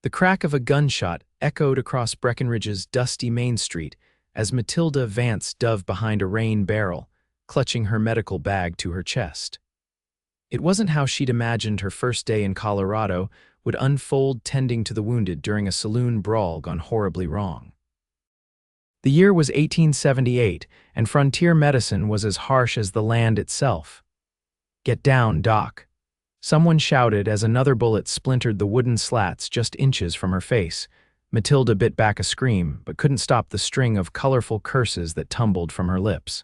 The crack of a gunshot echoed across Breckenridge's dusty Main Street as Matilda Vance dove behind a rain barrel, clutching her medical bag to her chest. It wasn't how she'd imagined her first day in Colorado would unfold, tending to the wounded during a saloon brawl gone horribly wrong. The year was 1878, and frontier medicine was as harsh as the land itself. "Get down, Doc," someone shouted as another bullet splintered the wooden slats just inches from her face. Matilda bit back a scream, but couldn't stop the string of colorful curses that tumbled from her lips.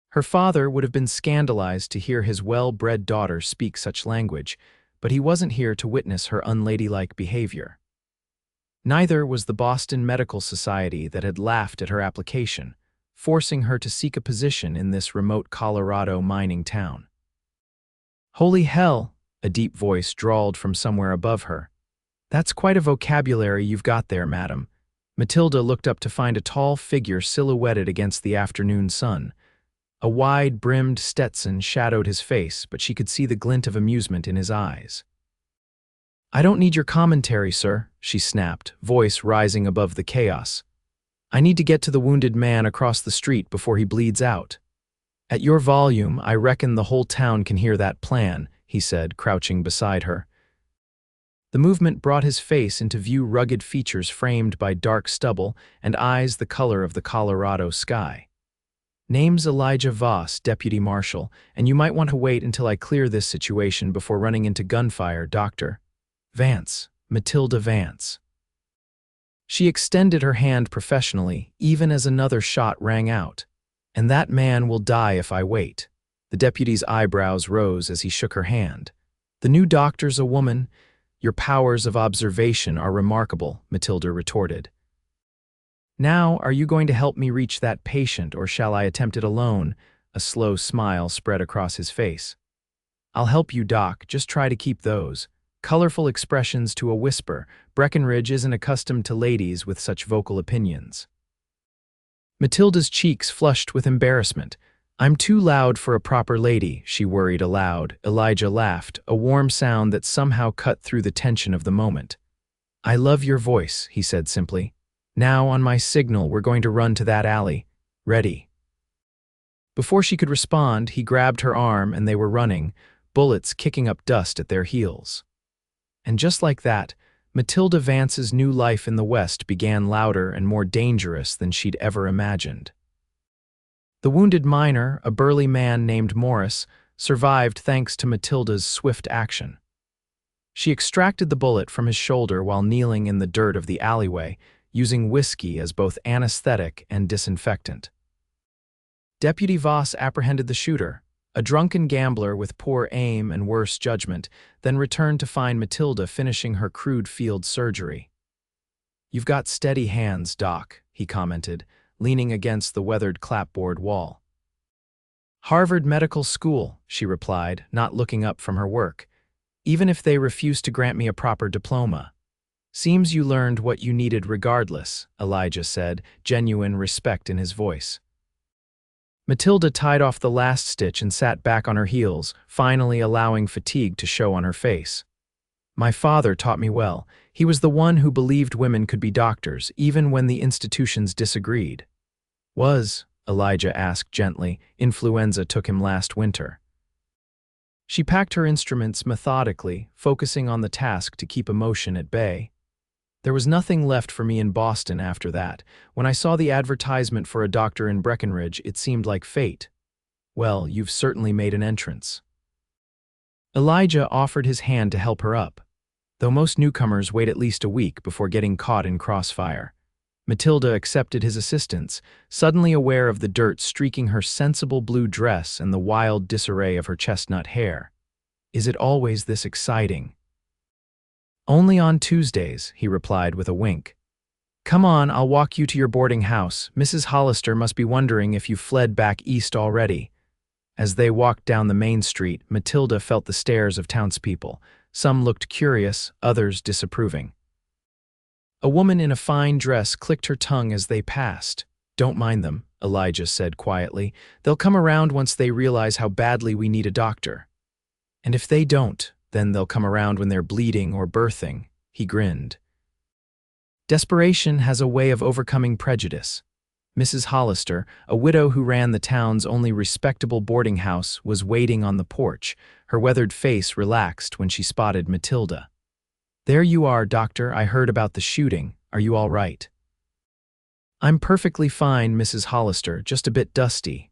Her father would have been scandalized to hear his well-bred daughter speak such language, but he wasn't here to witness her unladylike behavior. Neither was the Boston Medical Society that had laughed at her application, forcing her to seek a position in this remote Colorado mining town. "Holy hell," a deep voice drawled from somewhere above her. "That's quite a vocabulary you've got there, madam." Matilda looked up to find a tall figure silhouetted against the afternoon sun. A wide-brimmed Stetson shadowed his face, but she could see the glint of amusement in his eyes. "I don't need your commentary, sir," she snapped, voice rising above the chaos. "I need to get to the wounded man across the street before he bleeds out." "At your volume, I reckon the whole town can hear that plan," he said, crouching beside her. The movement brought his face into view, rugged features framed by dark stubble and eyes the color of the Colorado sky. "Name's Elijah Voss, Deputy Marshal, and you might want to wait until I clear this situation before running into gunfire, Dr. Vance, Matilda Vance." She extended her hand professionally, even as another shot rang out. "And that man will die if I wait." The deputy's eyebrows rose as he shook her hand. "The new doctor's a woman. Your powers of observation are remarkable," Matilda retorted. "Now, are you going to help me reach that patient, or shall I attempt it alone?" A slow smile spread across his face. "I'll help you, Doc. Just try to keep those colorful expressions to a whisper. Breckenridge isn't accustomed to ladies with such vocal opinions." Matilda's cheeks flushed with embarrassment. "I'm too loud for a proper lady," she worried aloud. Elijah laughed, a warm sound that somehow cut through the tension of the moment. "I love your voice," he said simply. "Now, on my signal, we're going to run to that alley. Ready?" Before she could respond, he grabbed her arm and they were running, bullets kicking up dust at their heels. And just like that, Matilda Vance's new life in the West began louder and more dangerous than she'd ever imagined. The wounded miner, a burly man named Morris, survived thanks to Matilda's swift action. She extracted the bullet from his shoulder while kneeling in the dirt of the alleyway, using whiskey as both anesthetic and disinfectant. Deputy Voss apprehended the shooter, a drunken gambler with poor aim and worse judgment, then returned to find Matilda finishing her crude field surgery. "You've got steady hands, Doc," he commented, leaning against the weathered clapboard wall. "Harvard Medical School," she replied, not looking up from her work. "Even if they refuse to grant me a proper diploma." "Seems you learned what you needed regardless," Elijah said, genuine respect in his voice. Matilda tied off the last stitch and sat back on her heels, finally allowing fatigue to show on her face. "My father taught me well. He was the one who believed women could be doctors, even when the institutions disagreed." "Was?" Elijah asked gently. "Influenza took him last winter." She packed her instruments methodically, focusing on the task to keep emotion at bay. "There was nothing left for me in Boston after that. When I saw the advertisement for a doctor in Breckenridge, it seemed like fate." "Well, you've certainly made an entrance." Elijah offered his hand to help her up, though most newcomers wait at least a week before getting caught in crossfire. Matilda accepted his assistance, suddenly aware of the dirt streaking her sensible blue dress and the wild disarray of her chestnut hair. "Is it always this exciting?" "Only on Tuesdays," he replied with a wink. "Come on, I'll walk you to your boarding house. Mrs. Hollister must be wondering if you fled back east already." As they walked down the main street, Matilda felt the stares of townspeople. Some looked curious, others disapproving. A woman in a fine dress clicked her tongue as they passed. "Don't mind them," Elijah said quietly. "They'll come around once they realize how badly we need a doctor." "And if they don't, then they'll come around when they're bleeding or birthing," he grinned. Desperation has a way of overcoming prejudice. Mrs. Hollister, a widow who ran the town's only respectable boarding house, was waiting on the porch, her weathered face relaxed when she spotted Matilda. "There you are, Doctor. I heard about the shooting. Are you all right?" "I'm perfectly fine, Mrs. Hollister, just a bit dusty."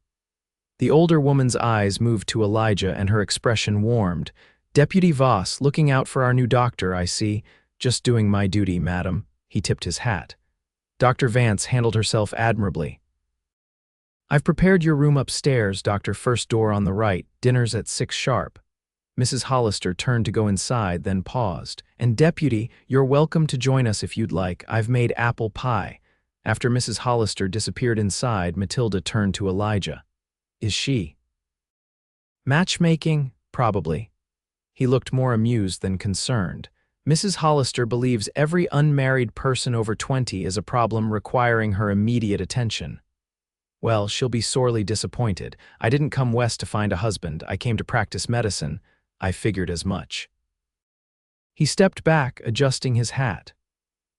The older woman's eyes moved to Elijah and her expression warmed. "Deputy Voss, looking out for our new doctor, I see. Just doing my duty, madam." He tipped his hat. Dr. Vance handled herself admirably. "I've prepared your room upstairs, Doctor. First door on the right. Dinner's at 6 sharp." Mrs. Hollister turned to go inside, then paused. "And Deputy, you're welcome to join us if you'd like. I've made apple pie." After Mrs. Hollister disappeared inside, Matilda turned to Elijah. "Is she matchmaking?" "Probably." He looked more amused than concerned. "Mrs. Hollister believes every unmarried person over 20 is a problem requiring her immediate attention." "Well, she'll be sorely disappointed. I didn't come west to find a husband. I came to practice medicine. I figured as much." He stepped back, adjusting his hat.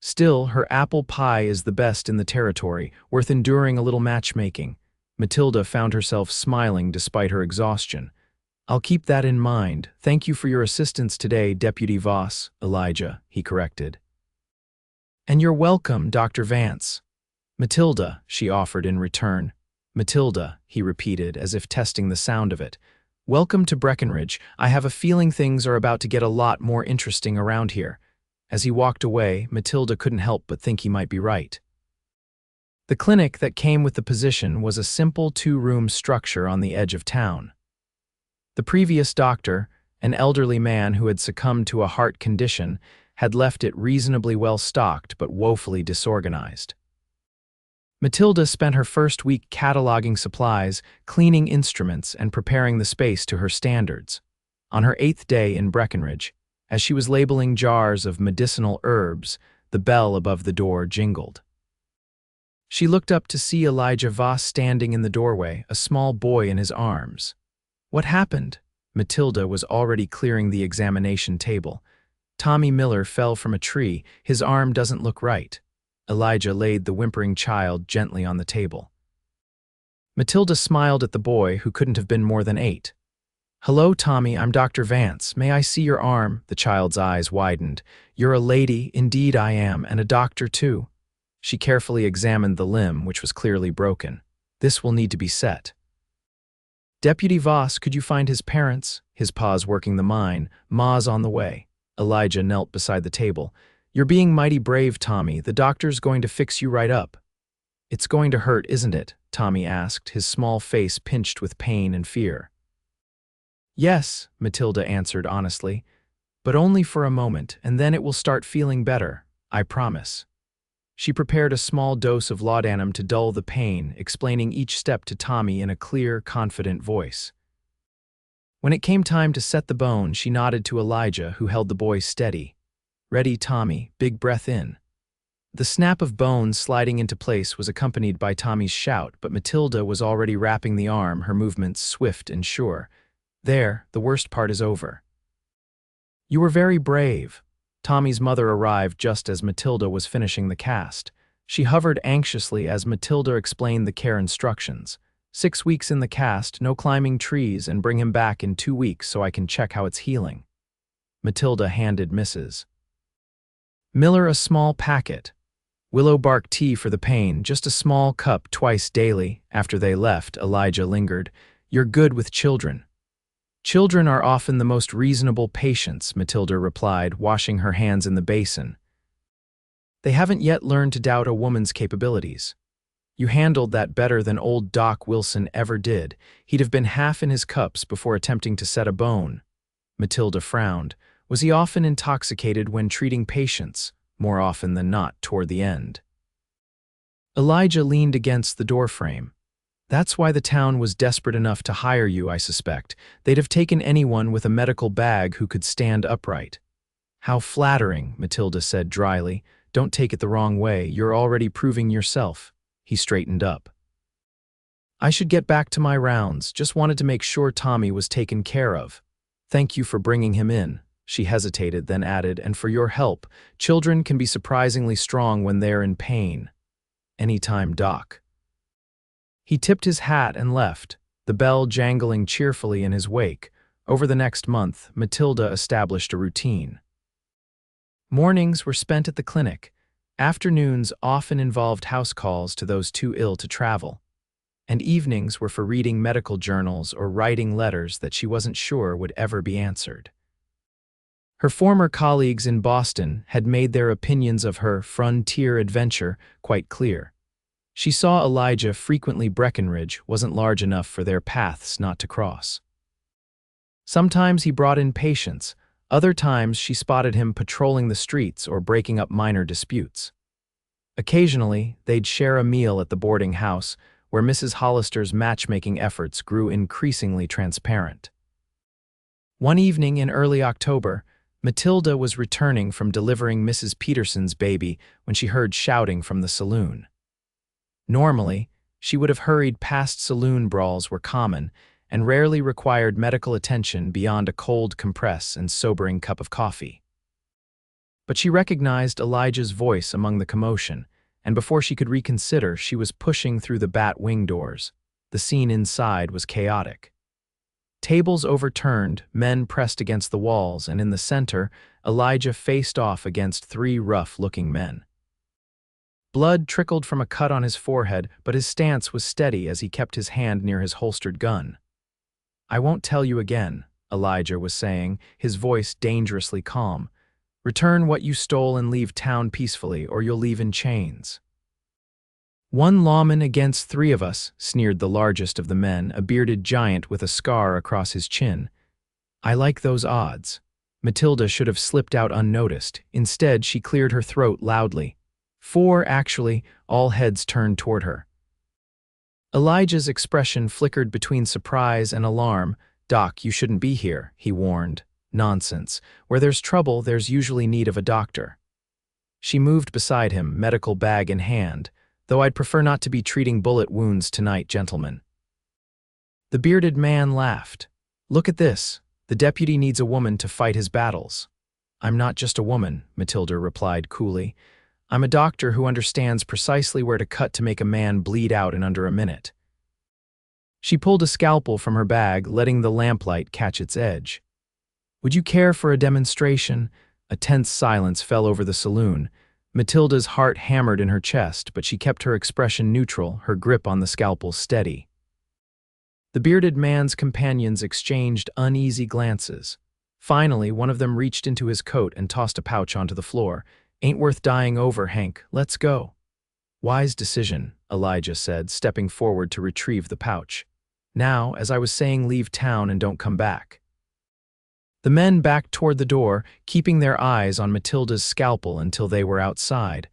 "Still, her apple pie is the best in the territory, worth enduring a little matchmaking." Matilda found herself smiling despite her exhaustion. "I'll keep that in mind. Thank you for your assistance today, Deputy Voss." "Elijah," he corrected. "And you're welcome, Dr. Vance." "Matilda," she offered in return. "Matilda," he repeated, as if testing the sound of it. "Welcome to Breckenridge. I have a feeling things are about to get a lot more interesting around here." As he walked away, Matilda couldn't help but think he might be right. The clinic that came with the position was a simple 2-room structure on the edge of town. The previous doctor, an elderly man who had succumbed to a heart condition, had left it reasonably well stocked but woefully disorganized. Matilda spent her first week cataloging supplies, cleaning instruments, and preparing the space to her standards. On her 8th day in Breckenridge, as she was labeling jars of medicinal herbs, the bell above the door jingled. She looked up to see Elijah Voss standing in the doorway, a small boy in his arms. "What happened?" Matilda was already clearing the examination table. "Tommy Miller fell from a tree. His arm doesn't look right." Elijah laid the whimpering child gently on the table. Matilda smiled at the boy, who couldn't have been more than 8. "Hello, Tommy, I'm Dr. Vance. May I see your arm?" The child's eyes widened. "You're a lady." "Indeed I am, and a doctor too." She carefully examined the limb, which was clearly broken. "This will need to be set." "Deputy Voss, could you find his parents?" His paws working the mine. "Ma's on the way." Elijah knelt beside the table. "You're being mighty brave, Tommy. The doctor's going to fix you right up." "It's going to hurt, isn't it?" Tommy asked, his small face pinched with pain and fear. "Yes," Matilda answered honestly, "but only for a moment, and then it will start feeling better. I promise." She prepared a small dose of laudanum to dull the pain, explaining each step to Tommy in a clear, confident voice. When it came time to set the bone, she nodded to Elijah, who held the boy steady. "Ready, Tommy. Big breath in." The snap of bones sliding into place was accompanied by Tommy's shout, but Matilda was already wrapping the arm, her movements swift and sure. "There, the worst part is over." "You were very brave." Tommy's mother arrived just as Matilda was finishing the cast. She hovered anxiously as Matilda explained the care instructions. 6 weeks in the cast, no climbing trees, and bring him back in 2 weeks so I can check how it's healing. Matilda handed Mrs. Miller a small packet. "Willow bark tea for the pain, just a small cup twice daily." After they left, Elijah lingered. "You're good with children." "Children are often the most reasonable patients," Matilda replied, washing her hands in the basin. "They haven't yet learned to doubt a woman's capabilities." "You handled that better than old Doc Wilson ever did. He'd have been half in his cups before attempting to set a bone." Matilda frowned. "Was he often intoxicated when treating patients?" "More often than not, toward the end." Elijah leaned against the doorframe. "That's why the town was desperate enough to hire you, I suspect. They'd have taken anyone with a medical bag who could stand upright." "How flattering," Matilda said dryly. "Don't take it the wrong way. You're already proving yourself." He straightened up. "I should get back to my rounds. Just wanted to make sure Tommy was taken care of." "Thank you for bringing him in." She hesitated, then added, and for your help. Children can be surprisingly strong when they're in pain. Anytime, Doc. He tipped his hat and left, the bell jangling cheerfully in his wake. Over the next month, Matilda established a routine. Mornings were spent at the clinic. Afternoons often involved house calls to those too ill to travel. And evenings were for reading medical journals or writing letters that she wasn't sure would ever be answered. Her former colleagues in Boston had made their opinions of her frontier adventure quite clear. She saw Elijah frequently Breckenridge wasn't large enough for their paths not to cross. Sometimes he brought in patients, other times she spotted him patrolling the streets or breaking up minor disputes. Occasionally, they'd share a meal at the boarding house, where Mrs. Hollister's matchmaking efforts grew increasingly transparent. One evening in early October, Matilda was returning from delivering Mrs. Peterson's baby when she heard shouting from the saloon. Normally, she would have hurried past. Saloon brawls were common and rarely required medical attention beyond a cold compress and sobering cup of coffee. But she recognized Elijah's voice among the commotion, and before she could reconsider, she was pushing through the bat wing doors. The scene inside was chaotic. Tables overturned, men pressed against the walls, and in the center, Elijah faced off against three rough-looking men. Blood trickled from a cut on his forehead, but his stance was steady as he kept his hand near his holstered gun. "I won't tell you again," Elijah was saying, his voice dangerously calm. "Return what you stole and leave town peacefully, or you'll leave in chains." "One lawman against three of us," sneered the largest of the men, a bearded giant with a scar across his chin. "I like those odds." Matilda should have slipped out unnoticed. Instead, she cleared her throat loudly. "Four, actually." All heads turned toward her. Elijah's expression flickered between surprise and alarm. "Doc, you shouldn't be here," he warned. "Nonsense. Where there's trouble, there's usually need of a doctor." She moved beside him, medical bag in hand. "Though I'd prefer not to be treating bullet wounds tonight, gentlemen." The bearded man laughed. "Look at this. The deputy needs a woman to fight his battles." "I'm not just a woman," Matilda replied coolly. "I'm a doctor who understands precisely where to cut to make a man bleed out in under a minute." She pulled a scalpel from her bag, letting the lamplight catch its edge. "Would you care for a demonstration?" A tense silence fell over the saloon. Matilda's heart hammered in her chest, but she kept her expression neutral, her grip on the scalpel steady. The bearded man's companions exchanged uneasy glances. Finally, one of them reached into his coat and tossed a pouch onto the floor. "Ain't worth dying over, Hank. Let's go." "Wise decision," Elijah said, stepping forward to retrieve the pouch. "Now, as I was saying, leave town and don't come back." The men backed toward the door, keeping their eyes on Matilda's scalpel until they were outside.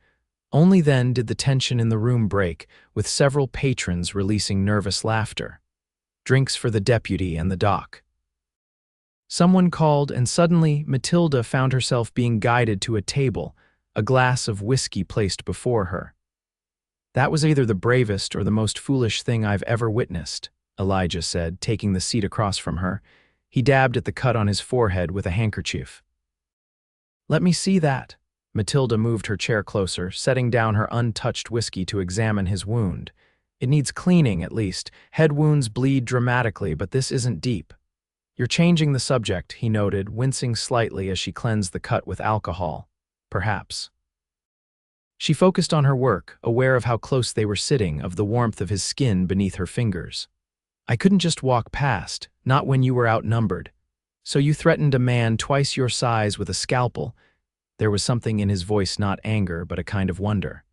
Only then did the tension in the room break, with several patrons releasing nervous laughter. Drinks for the deputy and the doc. Someone called, and suddenly Matilda found herself being guided to a table, a glass of whiskey placed before her. "That was either the bravest or the most foolish thing I've ever witnessed," Elijah said, taking the seat across from her. He dabbed at the cut on his forehead with a handkerchief. "Let me see that." Matilda moved her chair closer, setting down her untouched whiskey to examine his wound. "It needs cleaning, at least. Head wounds bleed dramatically, but this isn't deep." "You're changing the subject," he noted, wincing slightly as she cleansed the cut with alcohol. "Perhaps." She focused on her work, aware of how close they were sitting, of the warmth of his skin beneath her fingers. "I couldn't just walk past, not when you were outnumbered. So you threatened a man twice your size with a scalpel." There was something in his voice, not anger, but a kind of wonder.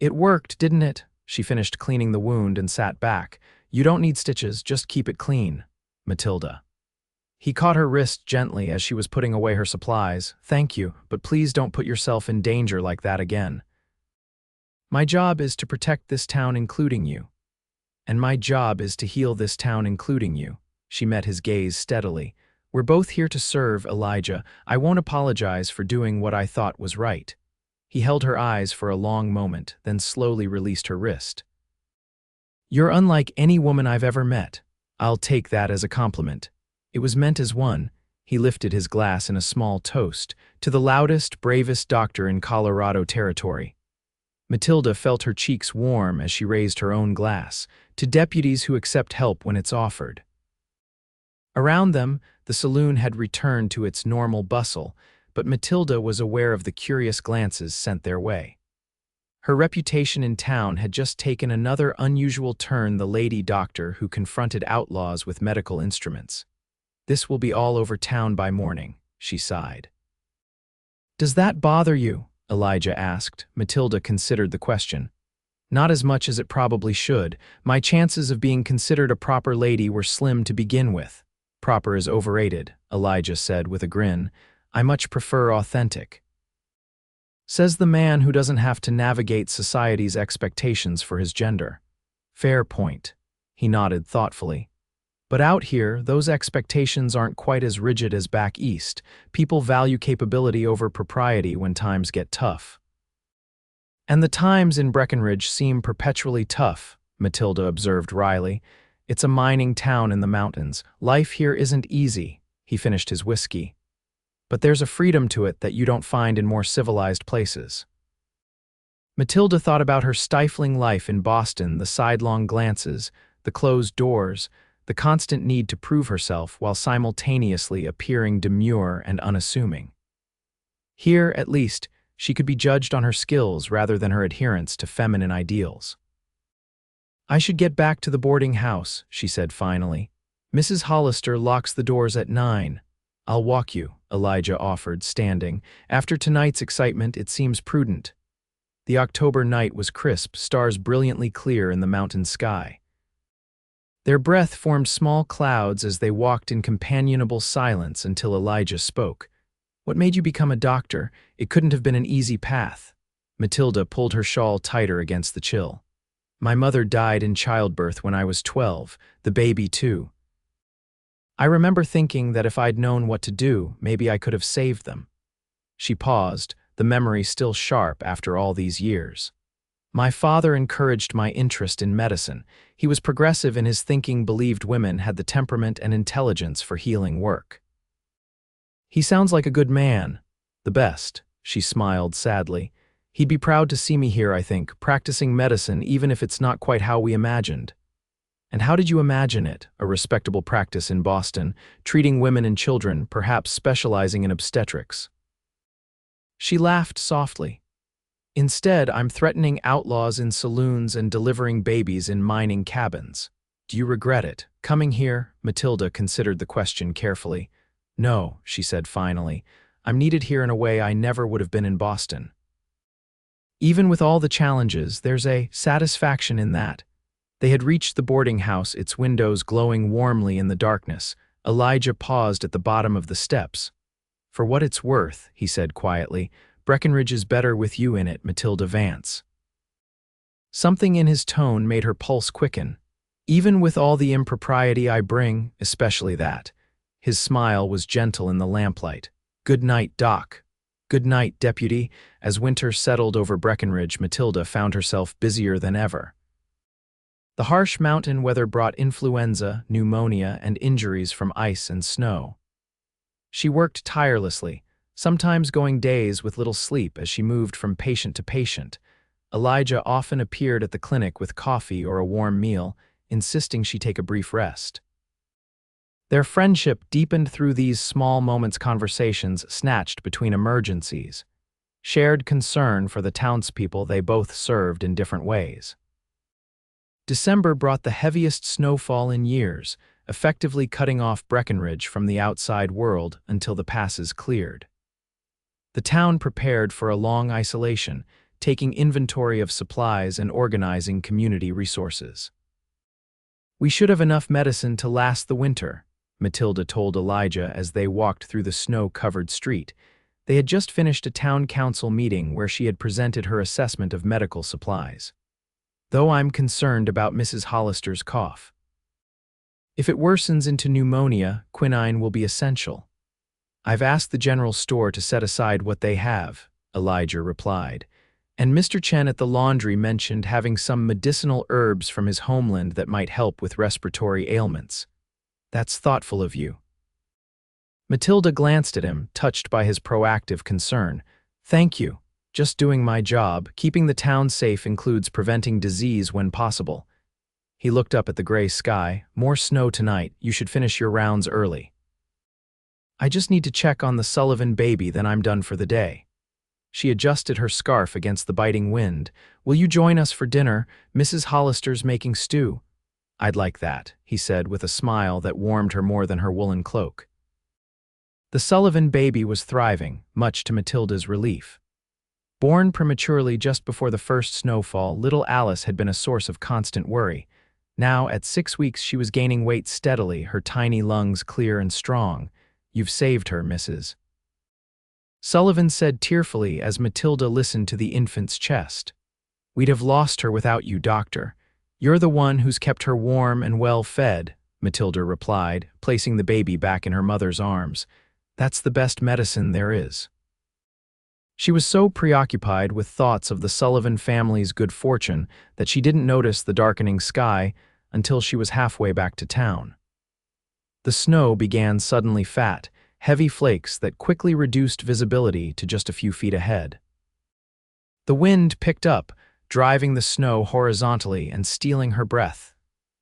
"It worked, didn't it?" She finished cleaning the wound and sat back. "You don't need stitches, just keep it clean, Matilda." He caught her wrist gently as she was putting away her supplies. "Thank you, but please don't put yourself in danger like that again." "My job is to protect this town, including you. And my job is to heal this town, including you." She met his gaze steadily. "We're both here to serve, Elijah. I won't apologize for doing what I thought was right." He held her eyes for a long moment, then slowly released her wrist. "You're unlike any woman I've ever met. I'll take that as a compliment." It was meant as one. He lifted his glass in a small toast to the loudest, bravest doctor in Colorado territory. Matilda felt her cheeks warm as she raised her own glass, to deputies who accept help when it's offered. Around them, the saloon had returned to its normal bustle, but Matilda was aware of the curious glances sent their way. Her reputation in town had just taken another unusual turn, the lady doctor who confronted outlaws with medical instruments. "This will be all over town by morning," she sighed. "Does that bother you?" Elijah asked. Matilda considered the question. "Not as much as it probably should. My chances of being considered a proper lady were slim to begin with." "Proper is overrated," Elijah said with a grin. "I much prefer authentic." Says the man who doesn't have to navigate society's expectations for his gender. "Fair point." He nodded thoughtfully. "But out here, those expectations aren't quite as rigid as back east. People value capability over propriety when times get tough." "And the times in Breckenridge seem perpetually tough," Matilda observed wryly. "It's a mining town in the mountains. Life here isn't easy." He finished his whiskey. "But there's a freedom to it that you don't find in more civilized places." Matilda thought about her stifling life in Boston, the sidelong glances, the closed doors, the constant need to prove herself while simultaneously appearing demure and unassuming. Here, at least, she could be judged on her skills rather than her adherence to feminine ideals. "I should get back to the boarding house," she said finally. "Mrs. Hollister locks the doors at 9. "I'll walk you," Elijah offered, standing. "After tonight's excitement, it seems prudent." The October night was crisp, stars brilliantly clear in the mountain sky. Their breath formed small clouds as they walked in companionable silence until Elijah spoke. "What made you become a doctor? It couldn't have been an easy path." Matilda pulled her shawl tighter against the chill. "My mother died in childbirth when I was 12, the baby too. I remember thinking that if I'd known what to do, maybe I could have saved them." She paused, the memory still sharp after all these years. "My father encouraged my interest in medicine. He was progressive in his thinking, believed women had the temperament and intelligence for healing work." "He sounds like a good man." "The best," she smiled sadly. "He'd be proud to see me here, I think, practicing medicine even if it's not quite how we imagined." "And how did you imagine it? A respectable practice in Boston, treating women and children, perhaps specializing in obstetrics." She laughed softly. "Instead, I'm threatening outlaws in saloons and delivering babies in mining cabins." "Do you regret it? Coming here?" Matilda considered the question carefully. "No," she said finally. "I'm needed here in a way I never would have been in Boston." Even with all the challenges, there's a satisfaction in that. They had reached the boarding house, its windows glowing warmly in the darkness. Elijah paused at the bottom of the steps. "For what it's worth," he said quietly, "Breckenridge is better with you in it, Matilda Vance." Something in his tone made her pulse quicken. "Even with all the impropriety I bring, especially that." His smile was gentle in the lamplight. "Good night, Doc." "Good night, Deputy." As winter settled over Breckenridge, Matilda found herself busier than ever. The harsh mountain weather brought influenza, pneumonia, and injuries from ice and snow. She worked tirelessly, sometimes going days with little sleep as she moved from patient to patient. Elijah often appeared at the clinic with coffee or a warm meal, insisting she take a brief rest. Their friendship deepened through these small moments, conversations snatched between emergencies, shared concern for the townspeople they both served in different ways. December brought the heaviest snowfall in years, effectively cutting off Breckenridge from the outside world until the passes cleared. The town prepared for a long isolation, taking inventory of supplies and organizing community resources. "We should have enough medicine to last the winter," Matilda told Elijah as they walked through the snow-covered street. They had just finished a town council meeting where she had presented her assessment of medical supplies. "Though I'm concerned about Mrs. Hollister's cough. If it worsens into pneumonia, quinine will be essential." "I've asked the general store to set aside what they have," Elijah replied. "And Mr. Chen at the laundry mentioned having some medicinal herbs from his homeland that might help with respiratory ailments." "That's thoughtful of you." Matilda glanced at him, touched by his proactive concern. "Thank you. Just doing my job. Keeping the town safe includes preventing disease when possible." He looked up at the gray sky. "More snow tonight. You should finish your rounds early." "I just need to check on the Sullivan baby, then I'm done for the day." She adjusted her scarf against the biting wind. "Will you join us for dinner? Mrs. Hollister's making stew." "I'd like that," he said with a smile that warmed her more than her woolen cloak. The Sullivan baby was thriving, much to Matilda's relief. Born prematurely just before the first snowfall, little Alice had been a source of constant worry. Now, at 6 weeks, she was gaining weight steadily, her tiny lungs clear and strong. "You've saved her, Mrs. Sullivan said tearfully as Matilda listened to the infant's chest. "We'd have lost her without you, doctor. You're the one who's kept her warm and well fed," Matilda replied, placing the baby back in her mother's arms. "That's the best medicine there is." She was so preoccupied with thoughts of the Sullivan family's good fortune that she didn't notice the darkening sky until she was halfway back to town. The snow began suddenly fat, heavy flakes that quickly reduced visibility to just a few feet ahead. The wind picked up, driving the snow horizontally and stealing her breath.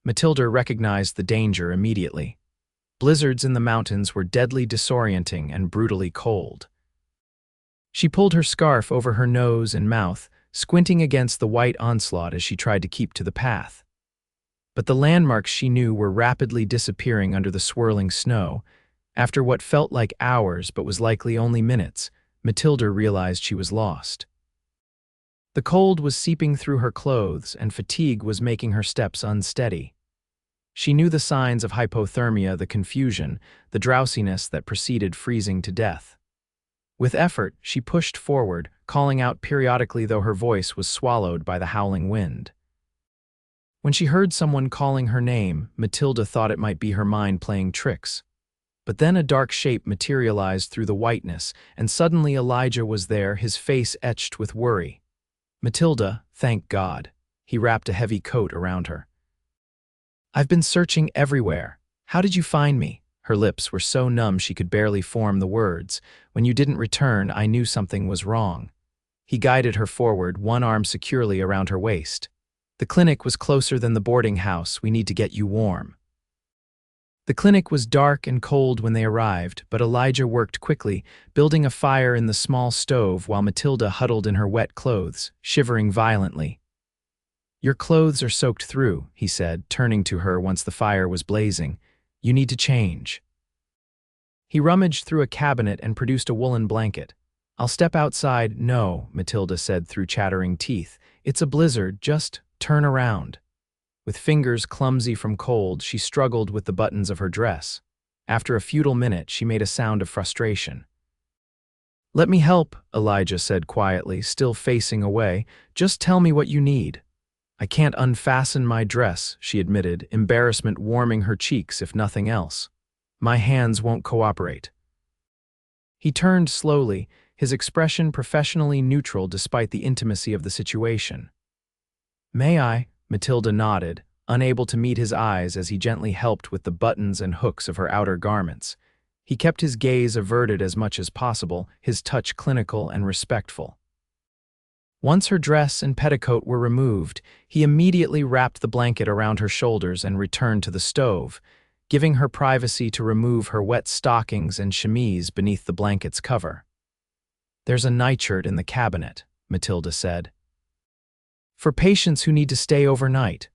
Matilda recognized the danger immediately. Blizzards in the mountains were deadly disorienting and brutally cold. She pulled her scarf over her nose and mouth, squinting against the white onslaught as she tried to keep to the path. But the landmarks she knew were rapidly disappearing under the swirling snow. After what felt like hours but was likely only minutes, Matilda realized she was lost. The cold was seeping through her clothes, and fatigue was making her steps unsteady. She knew the signs of hypothermia, the confusion, the drowsiness that preceded freezing to death. With effort, she pushed forward, calling out periodically though her voice was swallowed by the howling wind. When she heard someone calling her name, Matilda thought it might be her mind playing tricks. But then a dark shape materialized through the whiteness, and suddenly Elijah was there, his face etched with worry. "Matilda, thank God." He wrapped a heavy coat around her. "I've been searching everywhere. How did you find me?" Her lips were so numb she could barely form the words. "When you didn't return, I knew something was wrong." He guided her forward, one arm securely around her waist. "The clinic was closer than the boarding house. We need to get you warm." The clinic was dark and cold when they arrived, but Elijah worked quickly, building a fire in the small stove while Matilda huddled in her wet clothes, shivering violently. "Your clothes are soaked through," he said, turning to her once the fire was blazing. "You need to change." He rummaged through a cabinet and produced a woolen blanket. "I'll step outside." "No," Matilda said through chattering teeth. "It's a blizzard, just turn around." With fingers clumsy from cold, she struggled with the buttons of her dress. After a futile minute, she made a sound of frustration. "Let me help," Elijah said quietly, still facing away. "Just tell me what you need." "I can't unfasten my dress," she admitted, embarrassment warming her cheeks if nothing else. "My hands won't cooperate." He turned slowly, his expression professionally neutral despite the intimacy of the situation. "May I?" Matilda nodded, unable to meet his eyes as he gently helped with the buttons and hooks of her outer garments. He kept his gaze averted as much as possible, his touch clinical and respectful. Once her dress and petticoat were removed, he immediately wrapped the blanket around her shoulders and returned to the stove, giving her privacy to remove her wet stockings and chemise beneath the blanket's cover. "There's a nightshirt in the cabinet," Matilda said. "For patients who need to stay overnight."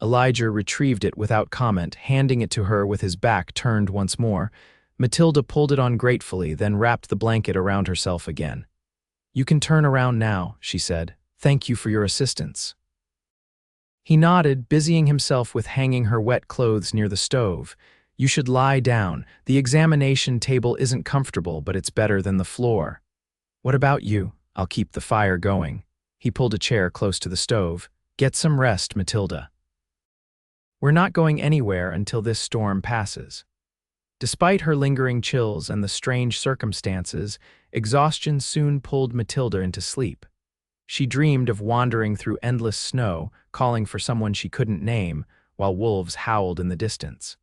Elijah retrieved it without comment, handing it to her with his back turned once more. Matilda pulled it on gratefully, then wrapped the blanket around herself again. "You can turn around now," she said. "Thank you for your assistance." He nodded, busying himself with hanging her wet clothes near the stove. "You should lie down. The examination table isn't comfortable, but it's better than the floor." "What about you?" "I'll keep the fire going." He pulled a chair close to the stove. "Get some rest, Matilda. We're not going anywhere until this storm passes." Despite her lingering chills and the strange circumstances, exhaustion soon pulled Matilda into sleep. She dreamed of wandering through endless snow, calling for someone she couldn't name, while wolves howled in the distance.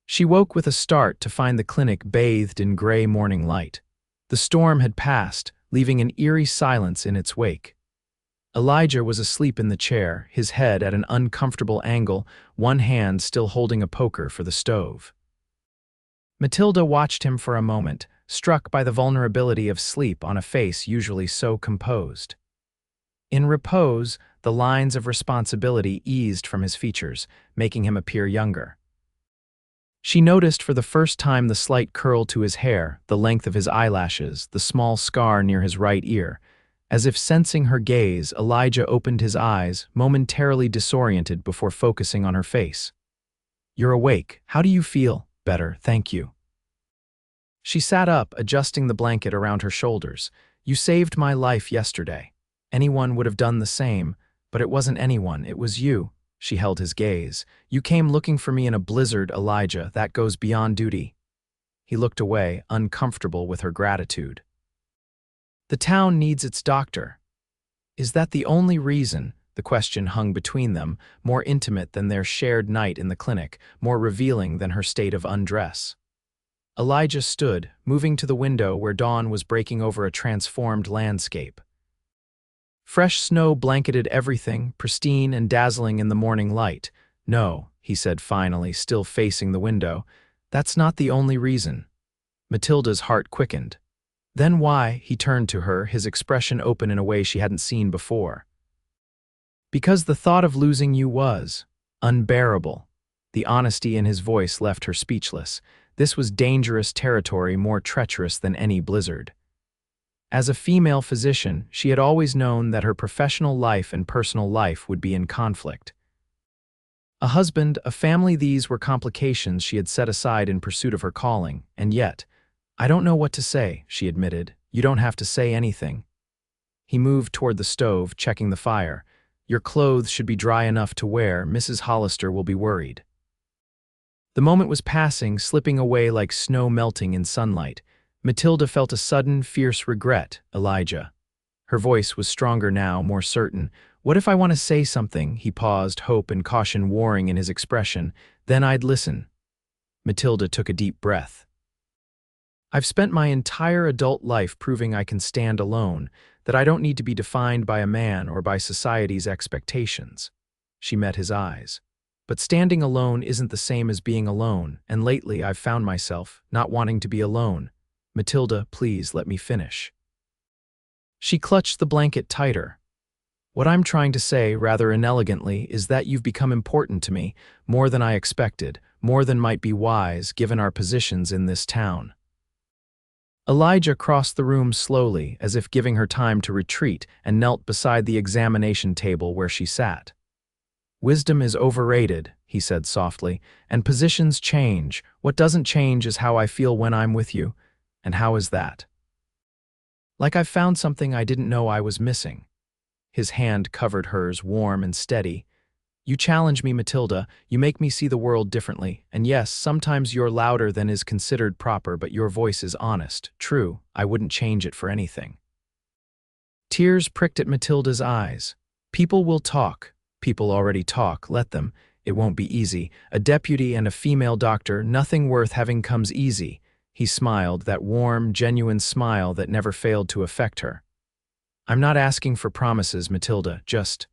She woke with a start to find the clinic bathed in gray morning light. The storm had passed, leaving an eerie silence in its wake. Elijah was asleep in the chair, his head at an uncomfortable angle, one hand still holding a poker for the stove. Matilda watched him for a moment, struck by the vulnerability of sleep on a face usually so composed. In repose, the lines of responsibility eased from his features, making him appear younger. She noticed for the first time the slight curl to his hair, the length of his eyelashes, the small scar near his right ear. As if sensing her gaze, Elijah opened his eyes, momentarily disoriented before focusing on her face. "You're awake. How do you feel?" "Better, thank you." She sat up, adjusting the blanket around her shoulders. "You saved my life yesterday. Anyone would have done the same, but it wasn't anyone, it was you." She held his gaze. "You came looking for me in a blizzard, Elijah. That goes beyond duty." He looked away, uncomfortable with her gratitude. "The town needs its doctor." "Is that the only reason?" The question hung between them, more intimate than their shared night in the clinic, more revealing than her state of undress. Elijah stood, moving to the window where dawn was breaking over a transformed landscape. Fresh snow blanketed everything, pristine and dazzling in the morning light. "No," he said finally, still facing the window. "That's not the only reason." Matilda's heart quickened. "Then why?" He turned to her, his expression open in a way she hadn't seen before. "Because the thought of losing you was unbearable." The honesty in his voice left her speechless. This was dangerous territory, more treacherous than any blizzard. As a female physician, she had always known that her professional life and personal life would be in conflict. A husband, a family, these were complications she had set aside in pursuit of her calling, and yet, "I don't know what to say," she admitted. "You don't have to say anything." He moved toward the stove, checking the fire. "Your clothes should be dry enough to wear. Mrs. Hollister will be worried." The moment was passing, slipping away like snow melting in sunlight. Matilda felt a sudden, fierce regret. "Elijah." Her voice was stronger now, more certain. "What if I want to say something?" He paused, hope and caution warring in his expression. "Then I'd listen." Matilda took a deep breath. "I've spent my entire adult life proving I can stand alone, that I don't need to be defined by a man or by society's expectations." She met his eyes. "But standing alone isn't the same as being alone, and lately I've found myself not wanting to be alone." "Matilda, please let me finish." She clutched the blanket tighter. "What I'm trying to say, rather inelegantly, is that you've become important to me, more than I expected, more than might be wise given our positions in this town." Elijah crossed the room slowly, as if giving her time to retreat, and knelt beside the examination table where she sat. "Wisdom is overrated," he said softly, "and positions change. What doesn't change is how I feel when I'm with you. And how is that?" "Like I've found something I didn't know I was missing." His hand covered hers, warm and steady. "You challenge me, Matilda. You make me see the world differently. And yes, sometimes you're louder than is considered proper, but your voice is honest. True, I wouldn't change it for anything." Tears pricked at Matilda's eyes. "People will talk. People already talk. Let them. It won't be easy. A deputy and a female doctor, nothing worth having comes easy." He smiled, that warm, genuine smile that never failed to affect her. "I'm not asking for promises, Matilda, just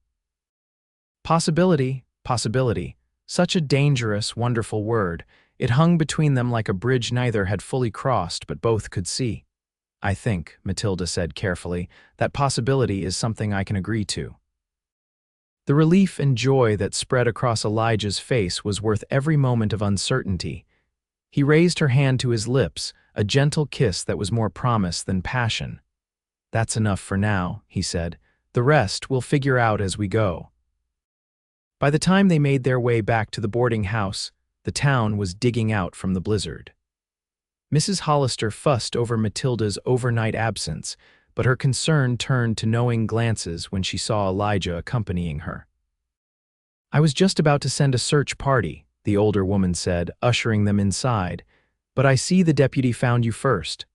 possibility, possibility." Such a dangerous, wonderful word. It hung between them like a bridge neither had fully crossed, but both could see. "I think," Matilda said carefully, "that possibility is something I can agree to." The relief and joy that spread across Elijah's face was worth every moment of uncertainty. He raised her hand to his lips, a gentle kiss that was more promise than passion. "That's enough for now," he said. "The rest we'll figure out as we go." By the time they made their way back to the boarding house, the town was digging out from the blizzard. Mrs. Hollister fussed over Matilda's overnight absence, but her concern turned to knowing glances when she saw Elijah accompanying her. "I was just about to send a search party," the older woman said, ushering them inside. "But I see the deputy found you first."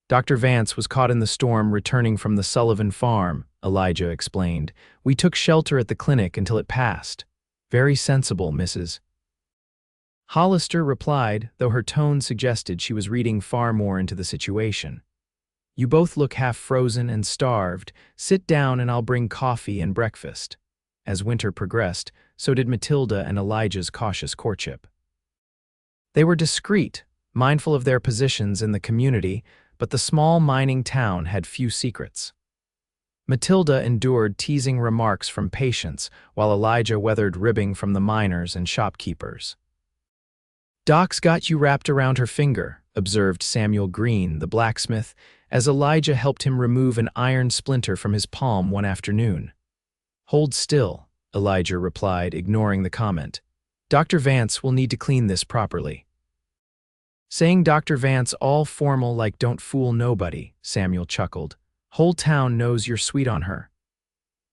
"Dr. Vance was caught in the storm returning from the Sullivan farm," Elijah explained. "We took shelter at the clinic until it passed." "Very sensible, Mrs. Hollister replied, though her tone suggested she was reading far more into the situation. You both look half frozen and starved. Sit down and I'll bring coffee and breakfast. As winter progressed, so did Matilda and Elijah's cautious courtship. They were discreet, mindful of their positions in the community, but the small mining town had few secrets. Matilda endured teasing remarks from patients, while Elijah weathered ribbing from the miners and shopkeepers. "Doc's got you wrapped around her finger," observed Samuel Green, the blacksmith, as Elijah helped him remove an iron splinter from his palm one afternoon. "Hold still," Elijah replied, ignoring the comment. "Dr. Vance will need to clean this properly." Saying Dr. Vance all formal like don't fool nobody, Samuel chuckled. "Whole town knows you're sweet on her."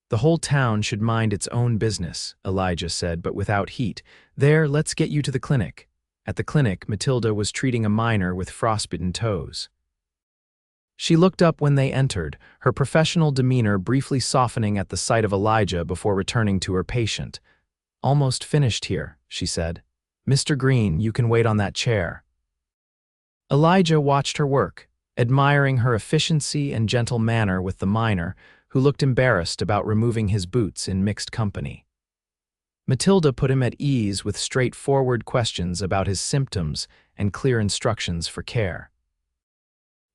"The whole town should mind its own business," Elijah said, but without heat. "There, let's get you to the clinic." At the clinic, Matilda was treating a miner with frostbitten toes. She looked up when they entered, her professional demeanor briefly softening at the sight of Elijah before returning to her patient. "Almost finished here," she said. "Mr. Green, you can wait on that chair." Elijah watched her work, admiring her efficiency and gentle manner with the miner, who looked embarrassed about removing his boots in mixed company. Matilda put him at ease with straightforward questions about his symptoms and clear instructions for care.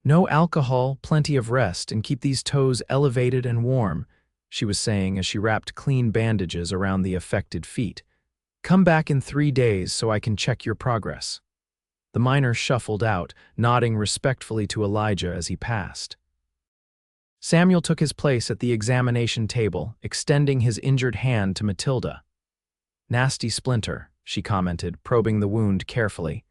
"No alcohol, plenty of rest, and keep these toes elevated and warm," she was saying as she wrapped clean bandages around the affected feet. "Come back in 3 days so I can check your progress." The miner shuffled out, nodding respectfully to Elijah as he passed. Samuel took his place at the examination table, extending his injured hand to Matilda. "Nasty splinter," she commented, probing the wound carefully.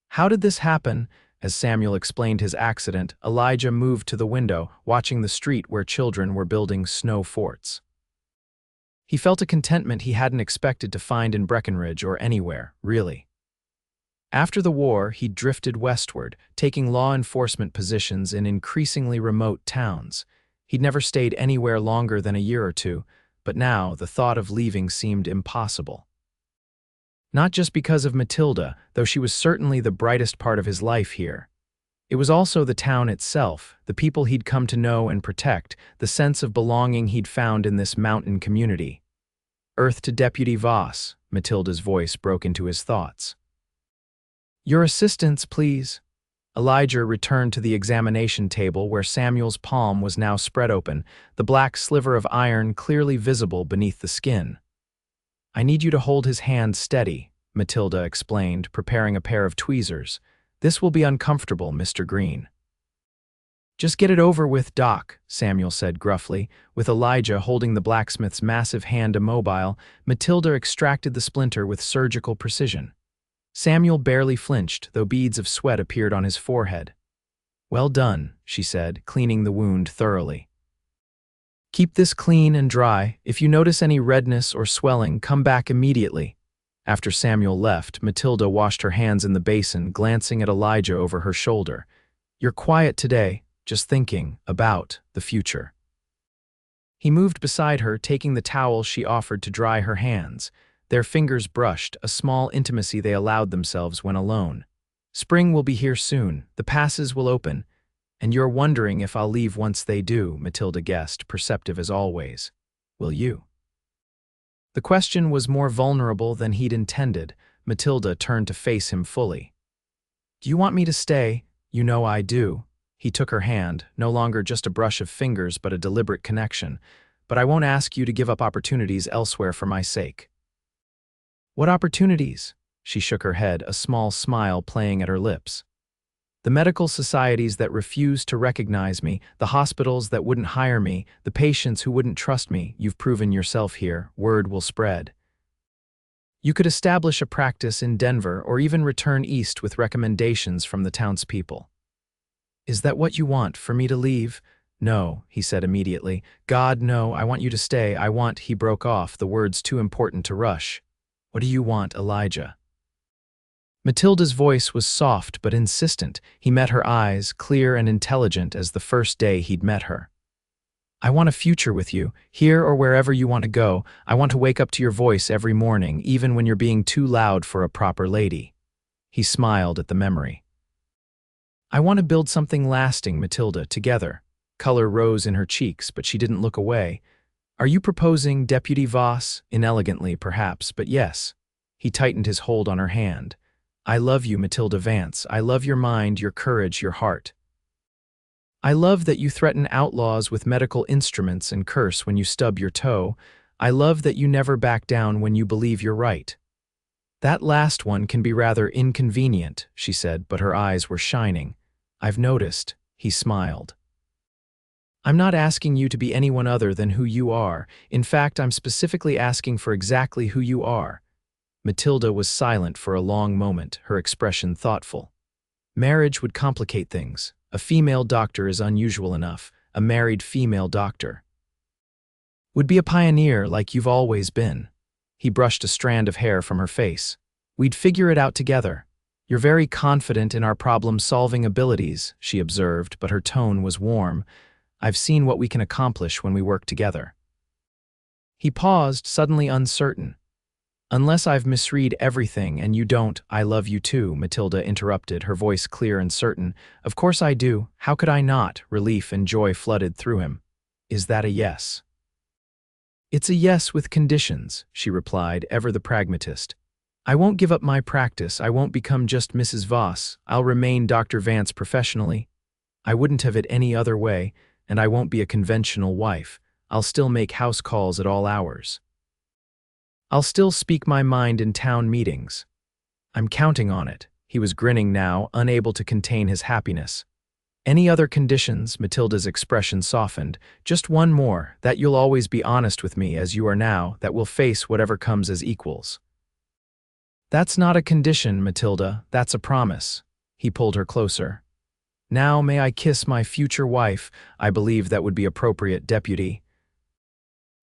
"How did this happen?" As Samuel explained his accident, Elijah moved to the window, watching the street where children were building snow forts. He felt a contentment he hadn't expected to find in Breckenridge or anywhere, really. After the war, he drifted westward, taking law enforcement positions in increasingly remote towns. He'd never stayed anywhere longer than a year or two, but now the thought of leaving seemed impossible. Not just because of Matilda, though she was certainly the brightest part of his life here. It was also the town itself, the people he'd come to know and protect, the sense of belonging he'd found in this mountain community. "Earth to Deputy Voss," Matilda's voice broke into his thoughts. "Your assistance, please." Elijah returned to the examination table where Samuel's palm was now spread open, the black sliver of iron clearly visible beneath the skin. "I need you to hold his hand steady," Matilda explained, preparing a pair of tweezers. "This will be uncomfortable, Mr. Green." "Just get it over with, Doc," Samuel said gruffly. With Elijah holding the blacksmith's massive hand immobile, Matilda extracted the splinter with surgical precision. Samuel barely flinched, though beads of sweat appeared on his forehead. "Well done," she said, cleaning the wound thoroughly. "Keep this clean and dry. If you notice any redness or swelling, come back immediately." After Samuel left, Matilda washed her hands in the basin, glancing at Elijah over her shoulder. "You're quiet today, just thinking about the future." He moved beside her, taking the towel she offered to dry her hands. Their fingers brushed, a small intimacy they allowed themselves when alone. "Spring will be here soon, the passes will open, and you're wondering if I'll leave once they do," Matilda guessed, perceptive as always. "Will you?" The question was more vulnerable than he'd intended. Matilda turned to face him fully. "Do you want me to stay? You know I do." He took her hand, no longer just a brush of fingers but a deliberate connection. "But I won't ask you to give up opportunities elsewhere for my sake." "What opportunities?" She shook her head, a small smile playing at her lips. "The medical societies that refused to recognize me, the hospitals that wouldn't hire me, the patients who wouldn't trust me. You've proven yourself here. Word will spread. You could establish a practice in Denver or even return east with recommendations from the townspeople." "Is that what you want, for me to leave?" "No," he said immediately. "God, no, I want you to stay. I want—" He broke off, the words too important to rush. "What do you want, Elijah?" Matilda's voice was soft but insistent. He met her eyes, clear and intelligent as the first day he'd met her. "I want a future with you, here or wherever you want to go. I want to wake up to your voice every morning, even when you're being too loud for a proper lady." He smiled at the memory. I want to build something lasting, Matilda, together. Color rose in her cheeks, but she didn't look away. Are you proposing, Deputy Voss? Inelegantly, perhaps, but yes. He tightened his hold on her hand. I love you, Matilda Vance. I love your mind, your courage, your heart. I love that you threaten outlaws with medical instruments and curse when you stub your toe. I love that you never back down when you believe you're right. That last one can be rather inconvenient, she said, but her eyes were shining. I've noticed. He smiled. I'm not asking you to be anyone other than who you are. In fact, I'm specifically asking for exactly who you are. Matilda was silent for a long moment, her expression thoughtful. Marriage would complicate things. A female doctor is unusual enough, a married female doctor. Would be a pioneer like you've always been. He brushed a strand of hair from her face. We'd figure it out together. You're very confident in our problem-solving abilities, she observed, but her tone was warm. I've seen what we can accomplish when we work together. He paused, suddenly uncertain. Unless I've misread everything and you don't, I love you too, Matilda interrupted, her voice clear and certain. Of course I do. How could I not? Relief and joy flooded through him. Is that a yes? It's a yes with conditions, she replied, ever the pragmatist. I won't give up my practice. I won't become just Mrs. Voss. I'll remain Dr. Vance professionally. I wouldn't have it any other way, and I won't be a conventional wife. I'll still make house calls at all hours. I'll still speak my mind in town meetings. I'm counting on it. He was grinning now, unable to contain his happiness. Any other conditions? Matilda's expression softened. Just one more, that you'll always be honest with me as you are now, that we'll face whatever comes as equals. That's not a condition, Matilda, that's a promise. He pulled her closer. Now may I kiss my future wife? I believe that would be appropriate, Deputy.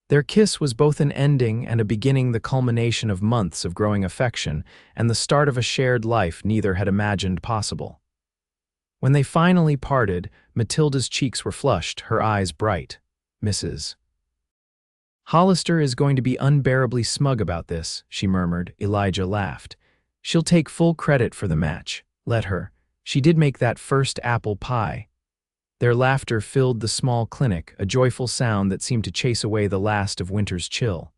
Their kiss was both an ending and a beginning, the culmination of months of growing affection, and the start of a shared life neither had imagined possible. When they finally parted, Matilda's cheeks were flushed, her eyes bright. Mrs. Hollister is going to be unbearably smug about this, she murmured. Elijah laughed. She'll take full credit for the match. Let her. She did make that first apple pie. Their laughter filled the small clinic, a joyful sound that seemed to chase away the last of winter's chill.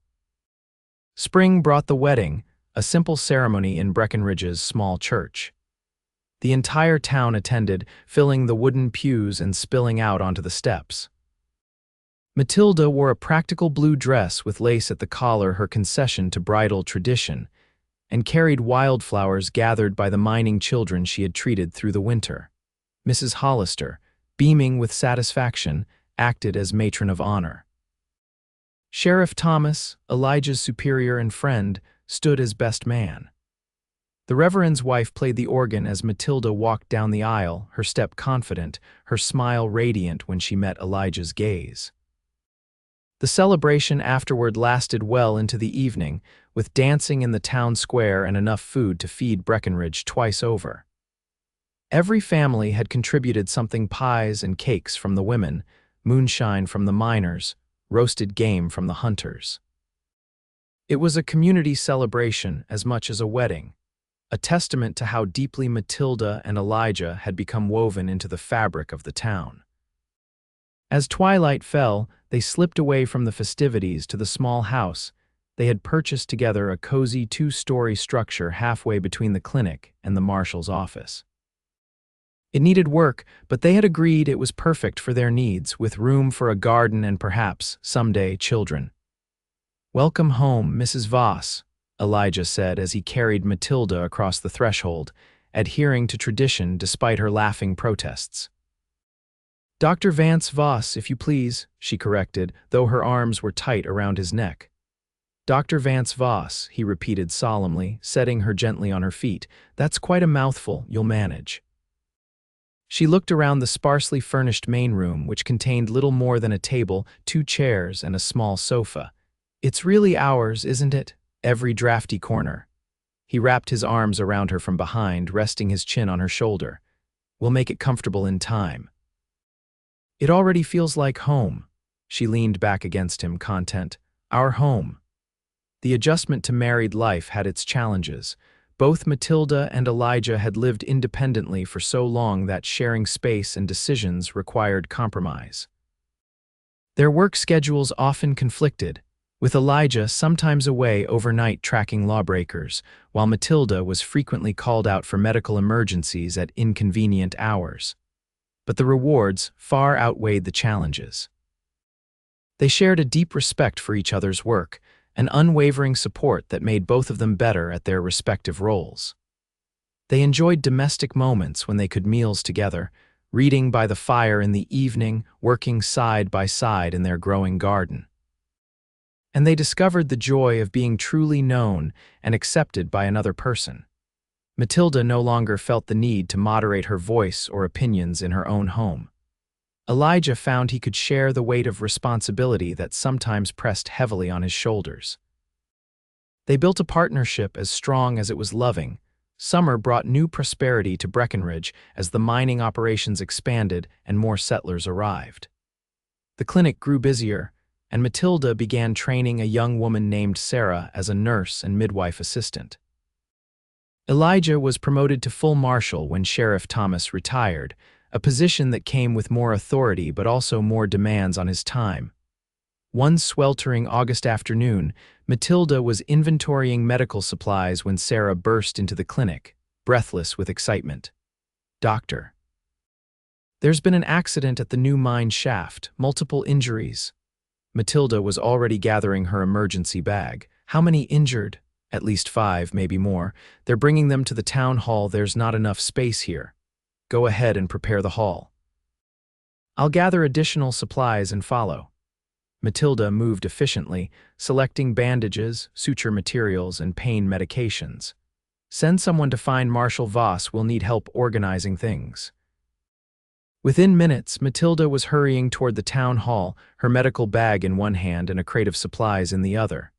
Spring brought the wedding, a simple ceremony in Breckenridge's small church. The entire town attended, filling the wooden pews and spilling out onto the steps. Matilda wore a practical blue dress with lace at the collar, her concession to bridal tradition, and carried wildflowers gathered by the mining children she had treated through the winter. Mrs. Hollister, beaming with satisfaction, acted as matron of honor. Sheriff Thomas, Elijah's superior and friend, stood as best man. The Reverend's wife played the organ as Matilda walked down the aisle, her step confident, her smile radiant when she met Elijah's gaze. The celebration afterward lasted well into the evening, with dancing in the town square and enough food to feed Breckenridge twice over. Every family had contributed something: pies and cakes from the women, moonshine from the miners, roasted game from the hunters. It was a community celebration as much as a wedding, a testament to how deeply Matilda and Elijah had become woven into the fabric of the town. As twilight fell, they slipped away from the festivities to the small house. They had purchased together a cozy two-story structure halfway between the clinic and the marshal's office. It needed work, but they had agreed it was perfect for their needs, with room for a garden and perhaps, someday, children. Welcome home, Mrs. Voss, Elijah said as he carried Matilda across the threshold, adhering to tradition despite her laughing protests. Dr. Vance Voss, if you please, she corrected, though her arms were tight around his neck. Dr. Vance Voss, he repeated solemnly, setting her gently on her feet. That's quite a mouthful, you'll manage. She looked around the sparsely furnished main room, which contained little more than a table, 2 chairs, and a small sofa. It's really ours, isn't it? Every drafty corner. He wrapped his arms around her from behind, resting his chin on her shoulder. We'll make it comfortable in time. It already feels like home. She leaned back against him, content. Our home. The adjustment to married life had its challenges, Both Matilda and Elijah had lived independently for so long that sharing space and decisions required compromise. Their work schedules often conflicted, with Elijah sometimes away overnight tracking lawbreakers, while Matilda was frequently called out for medical emergencies at inconvenient hours. But the rewards far outweighed the challenges. They shared a deep respect for each other's work, an unwavering support that made both of them better at their respective roles. They enjoyed domestic moments when they could meals together, reading by the fire in the evening, working side by side in their growing garden. And they discovered the joy of being truly known and accepted by another person. Matilda no longer felt the need to moderate her voice or opinions in her own home. Elijah found he could share the weight of responsibility that sometimes pressed heavily on his shoulders. They built a partnership as strong as it was loving. Summer brought new prosperity to Breckenridge as the mining operations expanded and more settlers arrived. The clinic grew busier, and Matilda began training a young woman named Sarah as a nurse and midwife assistant. Elijah was promoted to full marshal when Sheriff Thomas retired, a position that came with more authority but also more demands on his time. One sweltering August afternoon, Matilda was inventorying medical supplies when Sarah burst into the clinic, breathless with excitement. "Doctor, there's been an accident at the new mine shaft, multiple injuries." Matilda was already gathering her emergency bag. "How many injured?" "At least 5, maybe more. They're bringing them to the town hall. There's not enough space here." "Go ahead and prepare the hall. I'll gather additional supplies and follow." Matilda moved efficiently, selecting bandages, suture materials, and pain medications. "Send someone to find Marshal Voss. We'll need help organizing things." Within minutes, Matilda was hurrying toward the town hall, her medical bag in one hand and a crate of supplies in the other.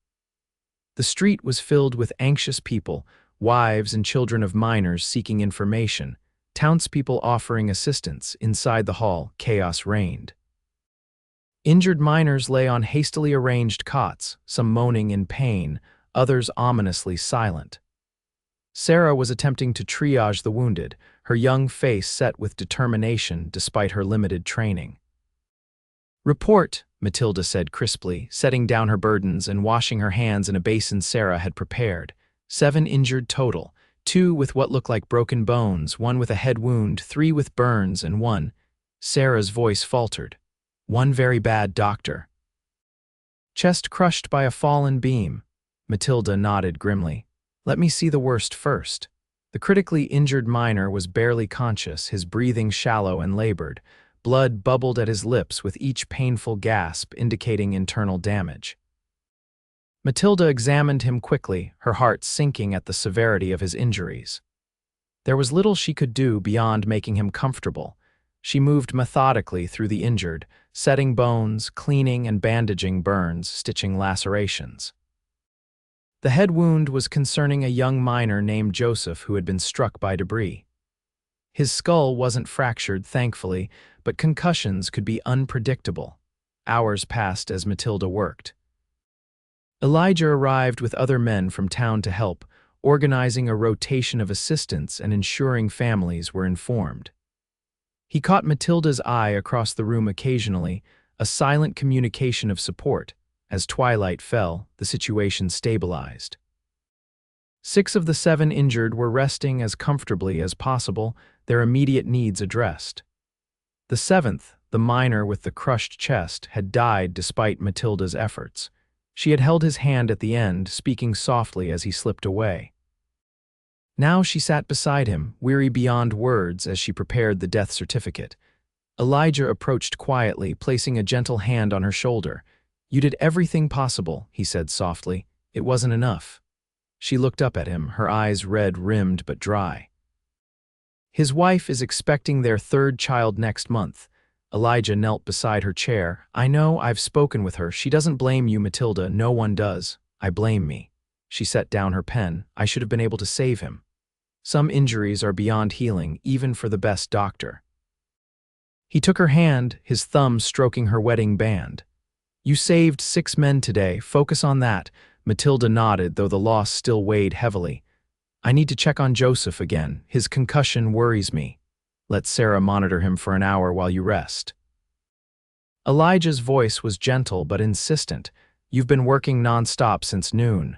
The street was filled with anxious people, wives and children of miners seeking information, townspeople offering assistance. Inside the hall, chaos reigned. Injured miners lay on hastily arranged cots, some moaning in pain, others ominously silent. Sarah was attempting to triage the wounded, her young face set with determination despite her limited training. "Report," Matilda said crisply, setting down her burdens and washing her hands in a basin Sarah had prepared. 7 injured total, 2 with what looked like broken bones, 1 with a head wound, 3 with burns, and 1. Sarah's voice faltered. "1 very bad, doctor." "Chest crushed by a fallen beam." Matilda nodded grimly. "Let me see the worst first." The critically injured miner was barely conscious, his breathing shallow and labored. Blood bubbled at his lips with each painful gasp, indicating internal damage. Matilda examined him quickly, her heart sinking at the severity of his injuries. There was little she could do beyond making him comfortable. She moved methodically through the injured, setting bones, cleaning and bandaging burns, stitching lacerations. The head wound was concerning a young miner named Joseph who had been struck by debris. His skull wasn't fractured, thankfully, but concussions could be unpredictable. Hours passed as Matilda worked. Elijah arrived with other men from town to help, organizing a rotation of assistants and ensuring families were informed. He caught Matilda's eye across the room occasionally, a silent communication of support. As twilight fell, the situation stabilized. 6 of the 7 injured were resting as comfortably as possible, their immediate needs addressed. The 7th, the miner with the crushed chest, had died despite Matilda's efforts. She had held his hand at the end, speaking softly as he slipped away. Now she sat beside him, weary beyond words as she prepared the death certificate. Elijah approached quietly, placing a gentle hand on her shoulder. "You did everything possible," he said softly. "It wasn't enough." She looked up at him, her eyes red-rimmed but dry. "His wife is expecting their 3rd child next month." Elijah knelt beside her chair. "I know, I've spoken with her. She doesn't blame you, Matilda. No one does. I blame me." She set down her pen. "I should have been able to save him. Some injuries are beyond healing, even for the best doctor." He took her hand, his thumb stroking her wedding band. "You saved 6 men today. Focus on that." Matilda nodded, though the loss still weighed heavily. I need to check on Joseph again. His concussion worries me. Let Sarah monitor him for an hour while you rest. Elijah's voice was gentle but insistent. You've been working nonstop since noon.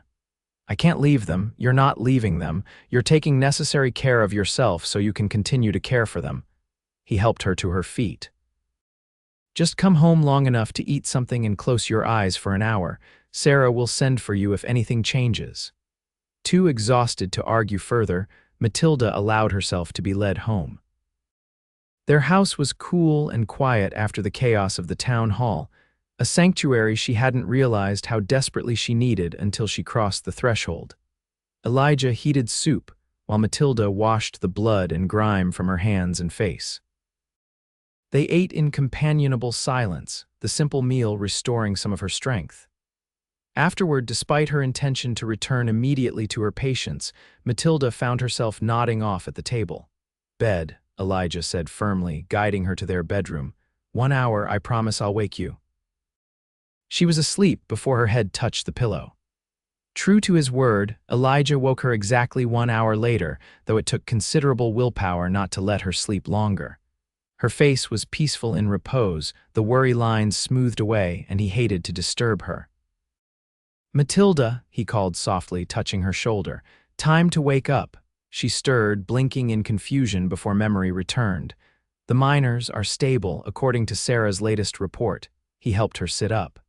I can't leave them. You're not leaving them. You're taking necessary care of yourself so you can continue to care for them. He helped her to her feet. Just come home long enough to eat something and close your eyes for an hour. Sarah will send for you if anything changes. Too exhausted to argue further, Matilda allowed herself to be led home. Their house was cool and quiet after the chaos of the town hall, a sanctuary she hadn't realized how desperately she needed until she crossed the threshold. Elijah heated soup, while Matilda washed the blood and grime from her hands and face. They ate in companionable silence, the simple meal restoring some of her strength. Afterward, despite her intention to return immediately to her patients, Matilda found herself nodding off at the table. Bed, Elijah said firmly, guiding her to their bedroom. 1 hour, I promise I'll wake you. She was asleep before her head touched the pillow. True to his word, Elijah woke her exactly 1 hour later, though it took considerable willpower not to let her sleep longer. Her face was peaceful in repose, the worry lines smoothed away, and he hated to disturb her. Matilda, he called softly, touching her shoulder. Time to wake up. She stirred, blinking in confusion before memory returned. The miners are stable, according to Sarah's latest report. He helped her sit up.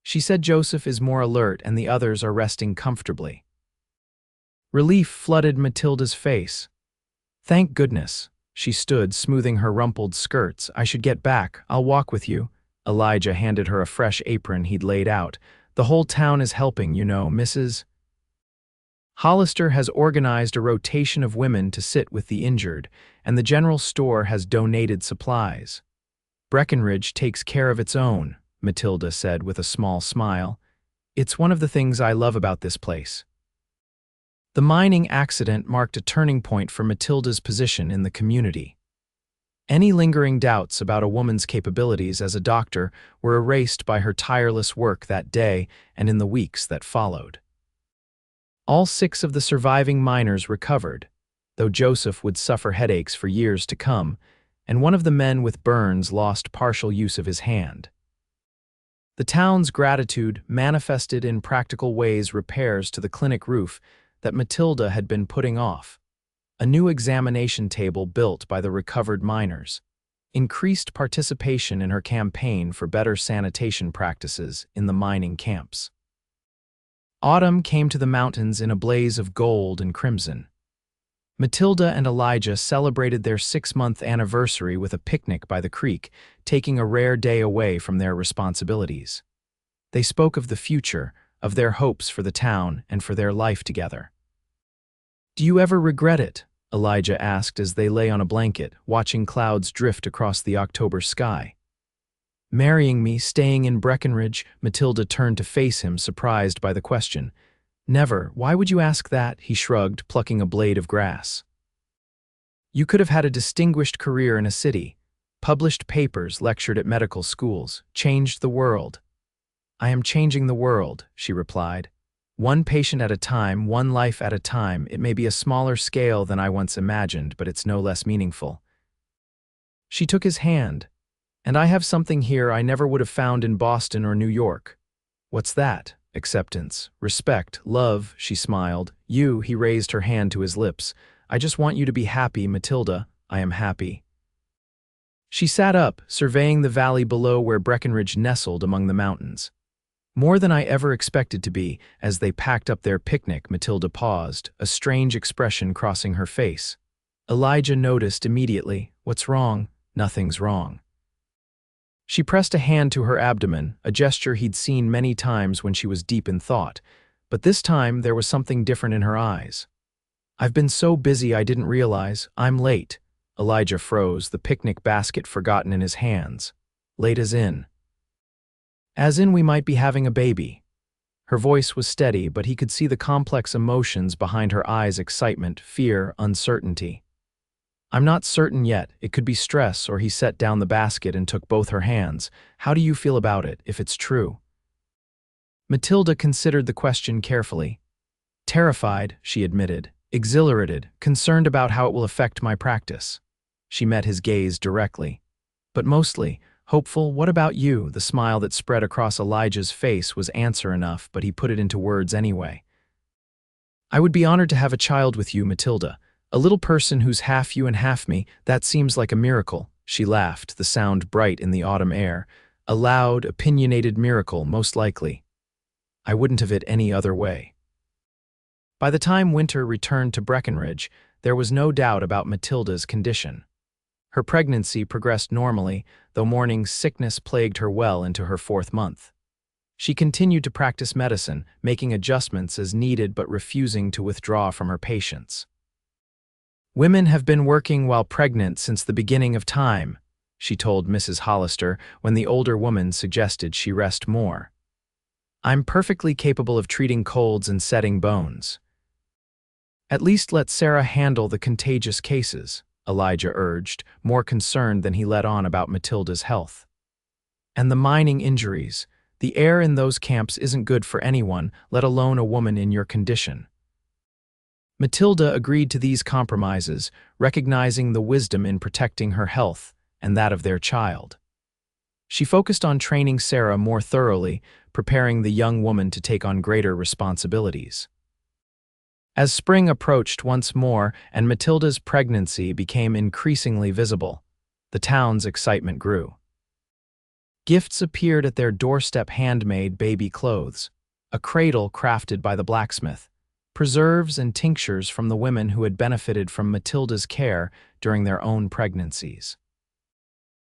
She said Joseph is more alert and the others are resting comfortably. Relief flooded Matilda's face. Thank goodness. She stood, smoothing her rumpled skirts. I should get back. I'll walk with you. Elijah handed her a fresh apron he'd laid out. The whole town is helping, you know, Mrs. Hollister has organized a rotation of women to sit with the injured, and the general store has donated supplies. Breckenridge takes care of its own, Matilda said with a small smile. It's one of the things I love about this place. The mining accident marked a turning point for Matilda's position in the community. Any lingering doubts about a woman's capabilities as a doctor were erased by her tireless work that day and in the weeks that followed. All 6 of the surviving miners recovered, though Joseph would suffer headaches for years to come, and one of the men with burns lost partial use of his hand. The town's gratitude manifested in practical ways repairs to the clinic roof that Matilda had been putting off, a new examination table built by the recovered miners, increased participation in her campaign for better sanitation practices in the mining camps. Autumn came to the mountains in a blaze of gold and crimson. Matilda and Elijah celebrated their 6-month anniversary with a picnic by the creek, taking a rare day away from their responsibilities. They spoke of the future, of their hopes for the town and for their life together. Do you ever regret it? Elijah asked as they lay on a blanket, watching clouds drift across the October sky. Marrying me, staying in Breckenridge, Matilda turned to face him, surprised by the question. Never. Why would you ask that? He shrugged, plucking a blade of grass. You could have had a distinguished career in a city, published papers, lectured at medical schools, changed the world. I am changing the world, she replied. One patient at a time, one life at a time. It may be a smaller scale than I once imagined, but it's no less meaningful. She took his hand. And I have something here I never would have found in Boston or New York. What's that? Acceptance, respect, love, she smiled. You, he raised her hand to his lips. I just want you to be happy, Matilda. I am happy. She sat up, surveying the valley below where Breckenridge nestled among the mountains. More than I ever expected to be. As they packed up their picnic, Matilda paused, a strange expression crossing her face. Elijah noticed immediately. What's wrong? Nothing's wrong. She pressed a hand to her abdomen, a gesture he'd seen many times when she was deep in thought, but this time there was something different in her eyes. I've been so busy I didn't realize. I'm late. Elijah froze, the picnic basket forgotten in his hands. Late as in. As in we might be having a baby. Her voice was steady, but he could see the complex emotions behind her eyes: excitement, fear, uncertainty. I'm not certain yet. It could be stress, or he set down the basket and took both her hands. How do you feel about it, if it's true? Matilda considered the question carefully. Terrified, she admitted. exhilarated, concerned about how it will affect my practice. She met his gaze directly. But mostly, hopeful. What about you? The smile that spread across Elijah's face was answer enough, but he put it into words anyway. I would be honored to have a child with you, Matilda. A little person who's half you and half me. That seems like a miracle. She laughed, the sound bright in the autumn air. A loud, opinionated miracle, most likely. I wouldn't have it any other way. By the time winter returned to Breckenridge, there was no doubt about Matilda's condition. Her pregnancy progressed normally, though morning sickness plagued her well into her 4th month. She continued to practice medicine, making adjustments as needed but refusing to withdraw from her patients. Women have been working while pregnant since the beginning of time, she told Mrs. Hollister when the older woman suggested she rest more. I'm perfectly capable of treating colds and setting bones. At least let Sarah handle the contagious cases, Elijah urged, more concerned than he let on about Matilda's health. And the mining injuries. The air in those camps isn't good for anyone, let alone a woman in your condition. Matilda agreed to these compromises, recognizing the wisdom in protecting her health and that of their child. She focused on training Sarah more thoroughly, preparing the young woman to take on greater responsibilities. As spring approached once more and Matilda's pregnancy became increasingly visible, the town's excitement grew. Gifts appeared at their doorstep, handmade baby clothes, a cradle crafted by the blacksmith, preserves and tinctures from the women who had benefited from Matilda's care during their own pregnancies.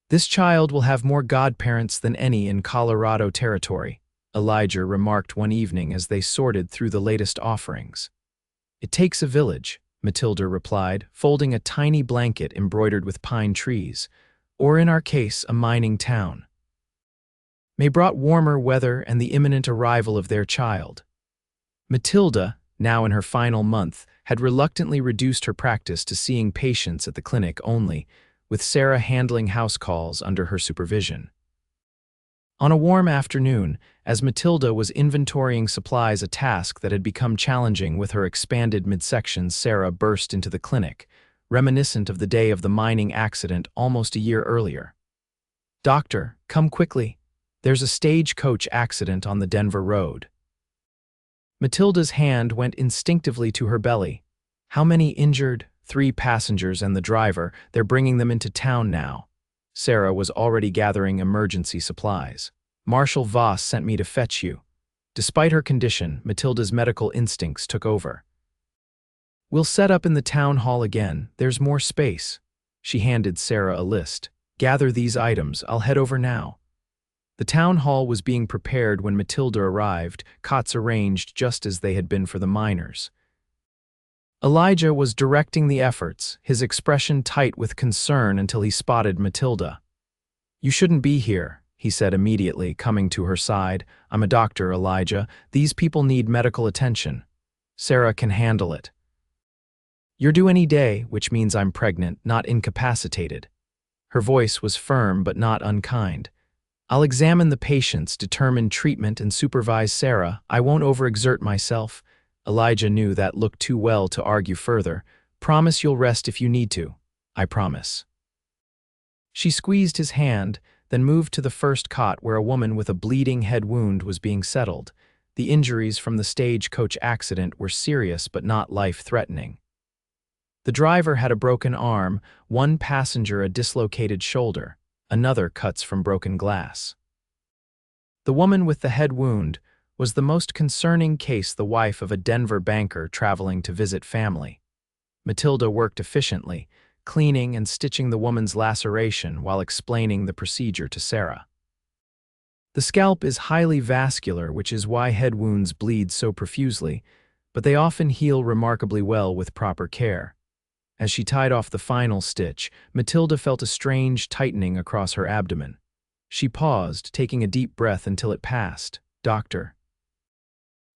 This child will have more godparents than any in Colorado Territory, Elijah remarked one evening as they sorted through the latest offerings. It takes a village, Matilda replied, folding a tiny blanket embroidered with pine trees, or in our case, a mining town. May brought warmer weather and the imminent arrival of their child. Matilda, now in her final month, had reluctantly reduced her practice to seeing patients at the clinic only, with Sarah handling house calls under her supervision. On a warm afternoon, as Matilda was inventorying supplies, a task that had become challenging with her expanded midsections, Sarah burst into the clinic, reminiscent of the day of the mining accident almost a year earlier. Doctor, come quickly. There's a stagecoach accident on the Denver road. Matilda's hand went instinctively to her belly. How many injured? 3 passengers and the driver. They're bringing them into town now. Sarah was already gathering emergency supplies. Marshal Voss sent me to fetch you. Despite her condition, Matilda's medical instincts took over. We'll set up in the town hall again. There's more space. She handed Sarah a list. Gather these items. I'll head over now. The town hall was being prepared when Matilda arrived, cots arranged just as they had been for the miners. Elijah was directing the efforts, his expression tight with concern until he spotted Matilda. You shouldn't be here, he said immediately, coming to her side. I'm a doctor, Elijah. These people need medical attention. Sarah can handle it. You're due any day, which means I'm pregnant, not incapacitated. Her voice was firm but not unkind. I'll examine the patients, determine treatment, and supervise Sarah. I won't overexert myself. Elijah knew that looked too well to argue further. Promise you'll rest if you need to. I promise. She squeezed his hand, then moved to the first cot where a woman with a bleeding head wound was being settled. The injuries from the stagecoach accident were serious but not life-threatening. The driver had a broken arm, one passenger a dislocated shoulder. Another cuts from broken glass. The woman with the head wound was the most concerning case, the wife of a Denver banker traveling to visit family. Matilda worked efficiently, cleaning and stitching the woman's laceration while explaining the procedure to Sarah. The scalp is highly vascular, which is why head wounds bleed so profusely, but they often heal remarkably well with proper care. As she tied off the final stitch, Matilda felt a strange tightening across her abdomen. She paused, taking a deep breath until it passed. Doctor.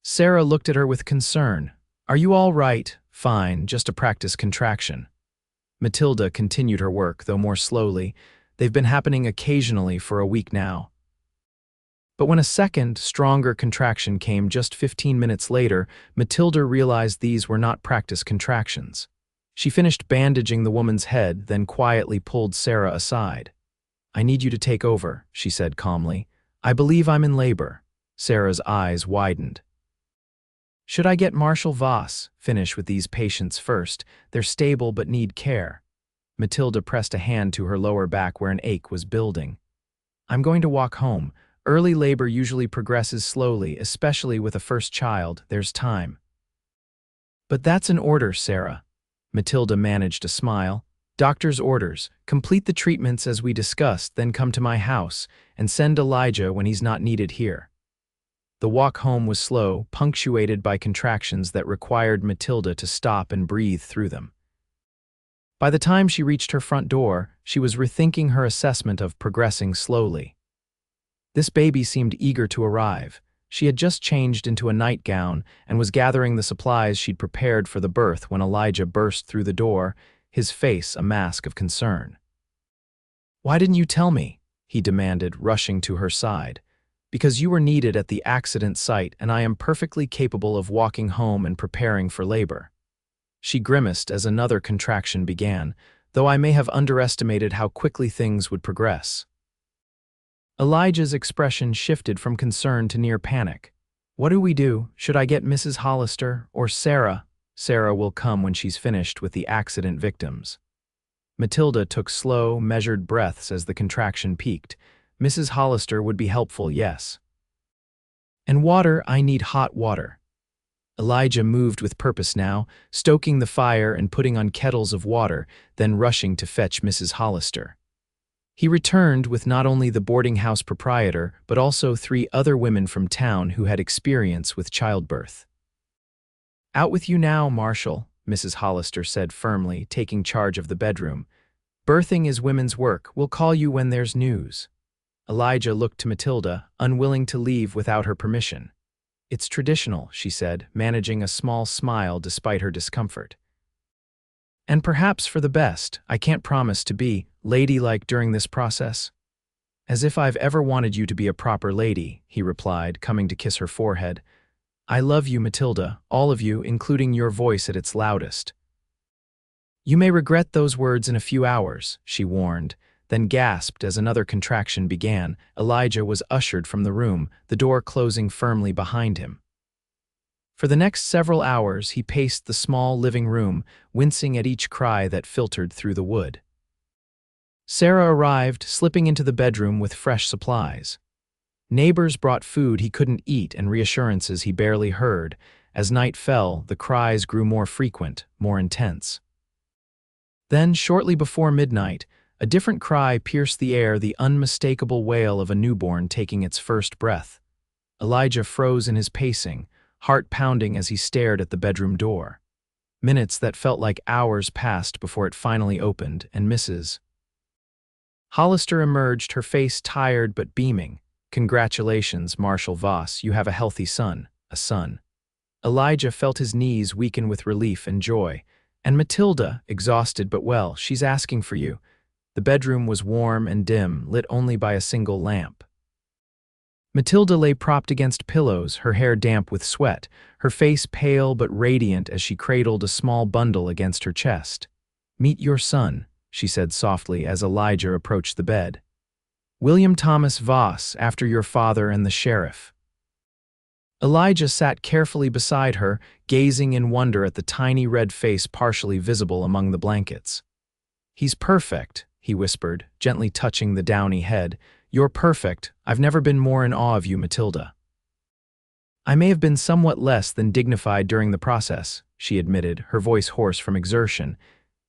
Sarah looked at her with concern. Are you all right? Fine, just a practice contraction. Matilda continued her work, though more slowly. They've been happening occasionally for a week now. But when a second, stronger contraction came just 15 minutes later, Matilda realized these were not practice contractions. She finished bandaging the woman's head, then quietly pulled Sarah aside. "I need you to take over," she said calmly. "I believe I'm in labor." Sarah's eyes widened. "Should I get Marshal Voss? Finish with these patients first. They're stable but need care." Matilda pressed a hand to her lower back where an ache was building. "I'm going to walk home. Early labor usually progresses slowly, especially with a first child. There's time." "But that's an order, Sarah." Matilda managed a smile. "Doctor's orders. Complete the treatments as we discussed, then come to my house, and send Elijah when he's not needed here." The walk home was slow, punctuated by contractions that required Matilda to stop and breathe through them. By the time she reached her front door, she was rethinking her assessment of progressing slowly. This baby seemed eager to arrive. She had just changed into a nightgown and was gathering the supplies she'd prepared for the birth when Elijah burst through the door, his face a mask of concern. "Why didn't you tell me?" he demanded, rushing to her side. "Because you were needed at the accident site and I am perfectly capable of walking home and preparing for labor." She grimaced as another contraction began, though I may have underestimated how quickly things would progress. Elijah's expression shifted from concern to near panic. "What do we do? Should I get Mrs. Hollister or Sarah?" "Sarah will come when she's finished with the accident victims." Matilda took slow, measured breaths as the contraction peaked. "Mrs. Hollister would be helpful, yes." "And water, I need hot water." Elijah moved with purpose now, stoking the fire and putting on kettles of water, then rushing to fetch Mrs. Hollister. He returned with not only the boarding house proprietor, but also 3 other women from town who had experience with childbirth. "Out with you now, Marshal," Mrs. Hollister said firmly, taking charge of the bedroom. "Birthing is women's work. We'll call you when there's news." Elijah looked to Matilda, unwilling to leave without her permission. "It's traditional," she said, managing a small smile despite her discomfort. "And perhaps for the best. I can't promise to be ladylike during this process." "As if I've ever wanted you to be a proper lady," he replied, coming to kiss her forehead. "I love you, Matilda, all of you, including your voice at its loudest." "You may regret those words in a few hours," she warned, then gasped as another contraction began. Elijah was ushered from the room, the door closing firmly behind him. For the next several hours, he paced the small living room, wincing at each cry that filtered through the wood. Sarah arrived, slipping into the bedroom with fresh supplies. Neighbors brought food he couldn't eat and reassurances he barely heard. As night fell, the cries grew more frequent, more intense. Then, shortly before midnight, a different cry pierced the air, the unmistakable wail of a newborn taking its first breath. Elijah froze in his pacing, heart pounding as he stared at the bedroom door. Minutes that felt like hours passed before it finally opened, and Mrs. Hollister emerged, her face tired but beaming. "Congratulations, Marshal Voss, you have a healthy son, a son." Elijah felt his knees weaken with relief and joy. "And Matilda, exhausted but well, she's asking for you." The bedroom was warm and dim, lit only by a single lamp. Matilda lay propped against pillows, her hair damp with sweat, her face pale but radiant as she cradled a small bundle against her chest. "Meet your son," she said softly as Elijah approached the bed. "William Thomas Voss, after your father and the sheriff." Elijah sat carefully beside her, gazing in wonder at the tiny red face partially visible among the blankets. "He's perfect," he whispered, gently touching the downy head. "You're perfect. I've never been more in awe of you, Matilda." "I may have been somewhat less than dignified during the process," she admitted, her voice hoarse from exertion.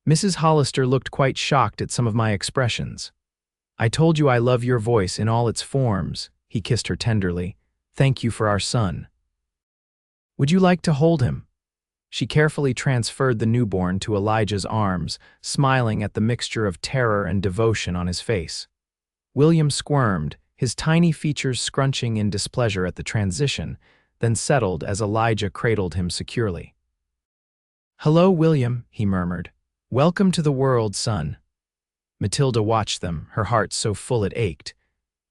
Mrs. Hollister looked quite shocked at some of my expressions. "I told you I love your voice in all its forms," he kissed her tenderly. "Thank you for our son." "Would you like to hold him?" She carefully transferred the newborn to Elijah's arms, smiling at the mixture of terror and devotion on his face. William squirmed, his tiny features scrunching in displeasure at the transition, then settled as Elijah cradled him securely. "Hello, William," he murmured. "Welcome to the world, son." Matilda watched them, her heart so full it ached.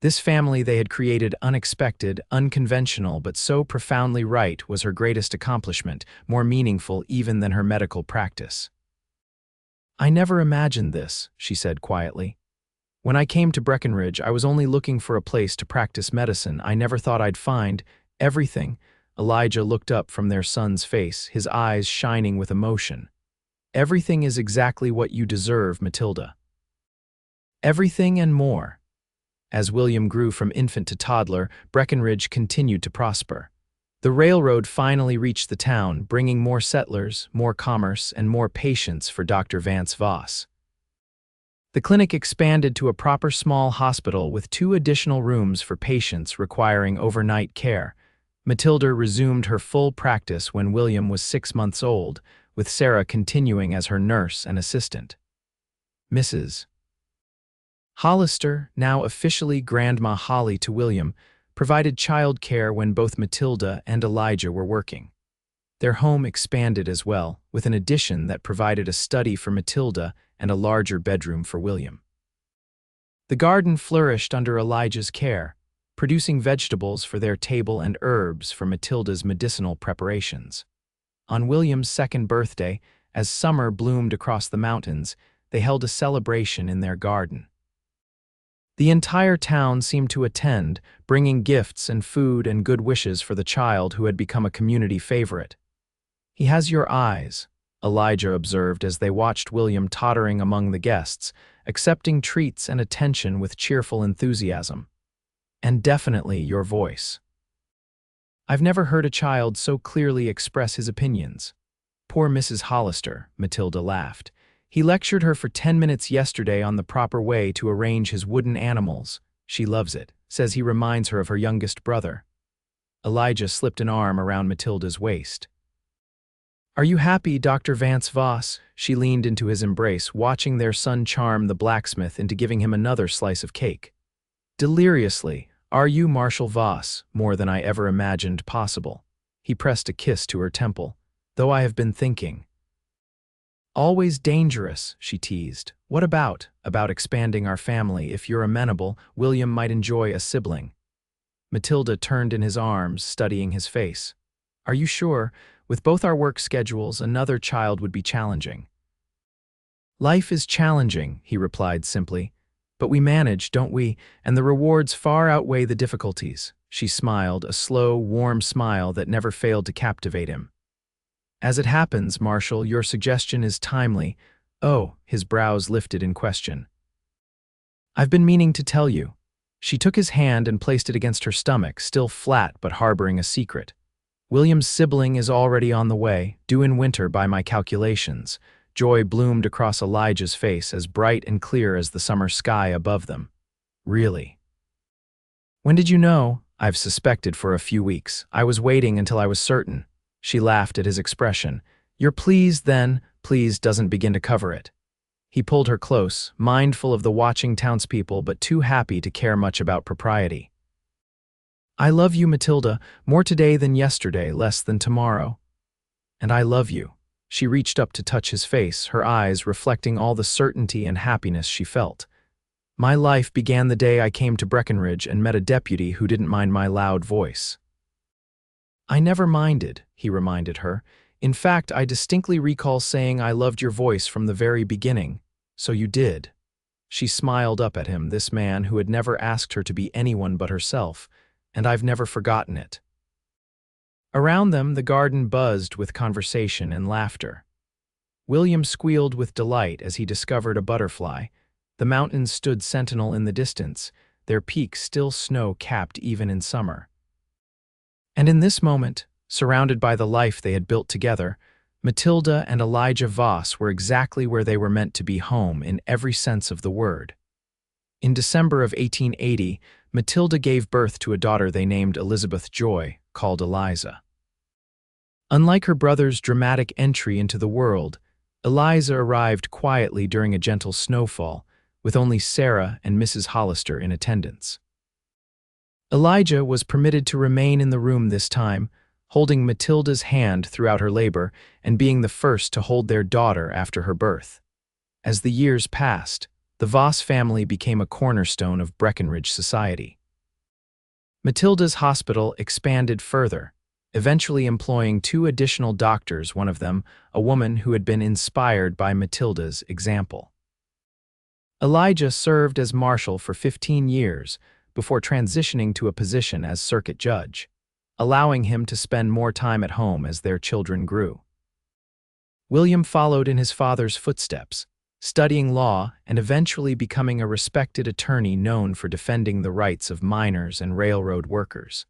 This family they had created unexpected, unconventional, but so profoundly right was her greatest accomplishment, more meaningful even than her medical practice. "I never imagined this," she said quietly. "When I came to Breckenridge, I was only looking for a place to practice medicine. I never thought I'd find everything." Elijah looked up from their son's face, his eyes shining with emotion. "Everything is exactly what you deserve, Matilda. Everything and more." As William grew from infant to toddler, Breckenridge continued to prosper. The railroad finally reached the town, bringing more settlers, more commerce, and more patients for Dr. Vance Voss. The clinic expanded to a proper small hospital with 2 additional rooms for patients requiring overnight care. Matilda resumed her full practice when William was 6 months old, with Sarah continuing as her nurse and assistant. Mrs. Hollister, now officially Grandma Holly to William, provided child care when both Matilda and Elijah were working. Their home expanded as well, with an addition that provided a study for Matilda and a larger bedroom for William. The garden flourished under Elijah's care, producing vegetables for their table and herbs for Matilda's medicinal preparations. On William's 2nd birthday, as summer bloomed across the mountains, they held a celebration in their garden. The entire town seemed to attend, bringing gifts and food and good wishes for the child who had become a community favorite. "He has your eyes," Elijah observed as they watched William tottering among the guests, accepting treats and attention with cheerful enthusiasm. "And definitely your voice. I've never heard a child so clearly express his opinions." "Poor Mrs. Hollister," Matilda laughed. "He lectured her for 10 minutes yesterday on the proper way to arrange his wooden animals. She loves it, says he reminds her of her youngest brother." Elijah slipped an arm around Matilda's waist. "Are you happy, Dr. Vance Voss?" She leaned into his embrace, watching their son charm the blacksmith into giving him another slice of cake. "Deliriously. Are you, Marshal Voss? More than I ever imagined possible." He pressed a kiss to her temple. "Though I have been thinking." "Always dangerous," she teased. "What about expanding our family? If you're amenable, William might enjoy a sibling." Matilda turned in his arms, studying his face. "Are you sure? With both our work schedules, another child would be challenging." "Life is challenging," he replied simply. "But we manage, don't we? And the rewards far outweigh the difficulties." She smiled, a slow, warm smile that never failed to captivate him. "As it happens, Marshal, your suggestion is timely." "Oh," his brows lifted in question. "I've been meaning to tell you." She took his hand and placed it against her stomach, still flat but harboring a secret. "William's sibling is already on the way, due in winter by my calculations." Joy bloomed across Elijah's face, as bright and clear as the summer sky above them. "Really? When did you know?" "I've suspected for a few weeks. I was waiting until I was certain." She laughed at his expression. "You're pleased, then?" "Pleased doesn't begin to cover it." He pulled her close, mindful of the watching townspeople but too happy to care much about propriety. "I love you, Matilda, more today than yesterday, less than tomorrow." "And I love you." She reached up to touch his face, her eyes reflecting all the certainty and happiness she felt. "My life began the day I came to Breckenridge and met a deputy who didn't mind my loud voice." "I never minded," he reminded her. "In fact, I distinctly recall saying I loved your voice from the very beginning." "So you did." She smiled up at him, this man who had never asked her to be anyone but herself, "and I've never forgotten it." Around them, the garden buzzed with conversation and laughter. William squealed with delight as he discovered a butterfly. The mountains stood sentinel in the distance, their peaks still snow-capped even in summer. And in this moment, surrounded by the life they had built together, Matilda and Elijah Voss were exactly where they were meant to be, home in every sense of the word. In December of 1880, Matilda gave birth to a daughter they named Elizabeth Joy, called Eliza. Unlike her brother's dramatic entry into the world, Eliza arrived quietly during a gentle snowfall, with only Sarah and Mrs. Hollister in attendance. Elijah was permitted to remain in the room this time, holding Matilda's hand throughout her labor and being the first to hold their daughter after her birth. As the years passed, the Voss family became a cornerstone of Breckenridge society. Matilda's hospital expanded further, eventually employing 2 additional doctors, one of them a woman who had been inspired by Matilda's example. Elijah served as marshal for 15 years before transitioning to a position as circuit judge, allowing him to spend more time at home as their children grew. William followed in his father's footsteps, studying law and eventually becoming a respected attorney known for defending the rights of miners and railroad workers.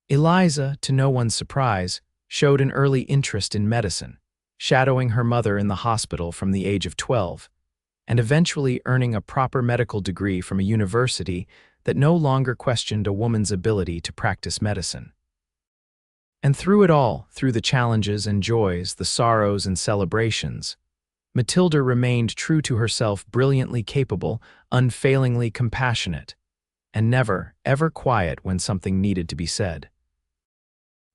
Eliza, to no one's surprise, showed an early interest in medicine, shadowing her mother in the hospital from the age of 12, and eventually earning a proper medical degree from a university that no longer questioned a woman's ability to practice medicine. And through it all, through the challenges and joys, the sorrows and celebrations, Matilda remained true to herself, brilliantly capable, unfailingly compassionate, and never, ever quiet when something needed to be said.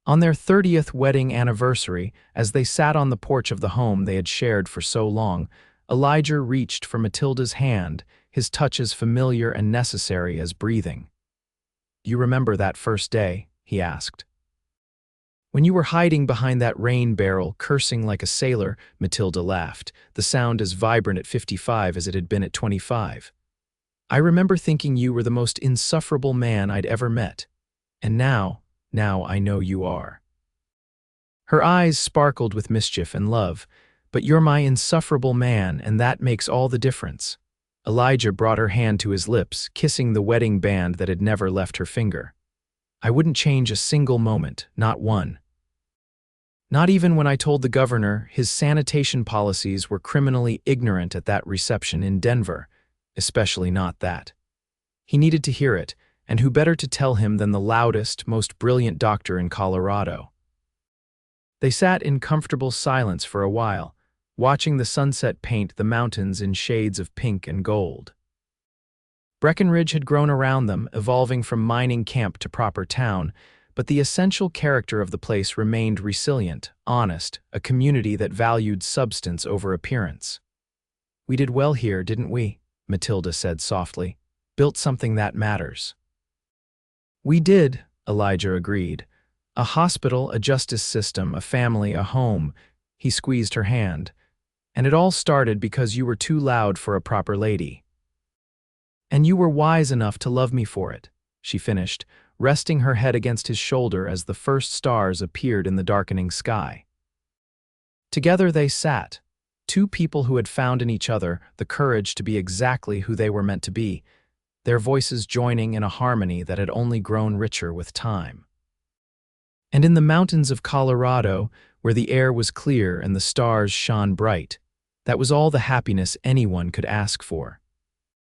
On their 30th wedding anniversary, as they sat on the porch of the home they had shared for so long, Elijah reached for Matilda's hand, his touch as familiar and necessary as breathing. "You remember that first day?" he asked. "When you were hiding behind that rain barrel, cursing like a sailor," Matilda laughed, the sound as vibrant at 55 as it had been at 25. "I remember thinking you were the most insufferable man I'd ever met. And now I know you are." Her eyes sparkled with mischief and love. "But you're my insufferable man, and that makes all the difference." Elijah brought her hand to his lips, kissing the wedding band that had never left her finger. "I wouldn't change a single moment, not one. Not even when I told the governor his sanitation policies were criminally ignorant at that reception in Denver, especially not that. He needed to hear it, and who better to tell him than the loudest, most brilliant doctor in Colorado?" They sat in comfortable silence for a while, watching the sunset paint the mountains in shades of pink and gold. Breckenridge had grown around them, evolving from mining camp to proper town, but the essential character of the place remained resilient, honest, a community that valued substance over appearance. "We did well here, didn't we?" Matilda said softly. "Built something that matters." "We did," Elijah agreed. "A hospital, a justice system, a family, a home." He squeezed her hand. "And it all started because you were too loud for a proper lady. And you were wise enough to love me for it," she finished, resting her head against his shoulder as the first stars appeared in the darkening sky. Together they sat, 2 people who had found in each other the courage to be exactly who they were meant to be, their voices joining in a harmony that had only grown richer with time. And in the mountains of Colorado, where the air was clear and the stars shone bright, that was all the happiness anyone could ask for.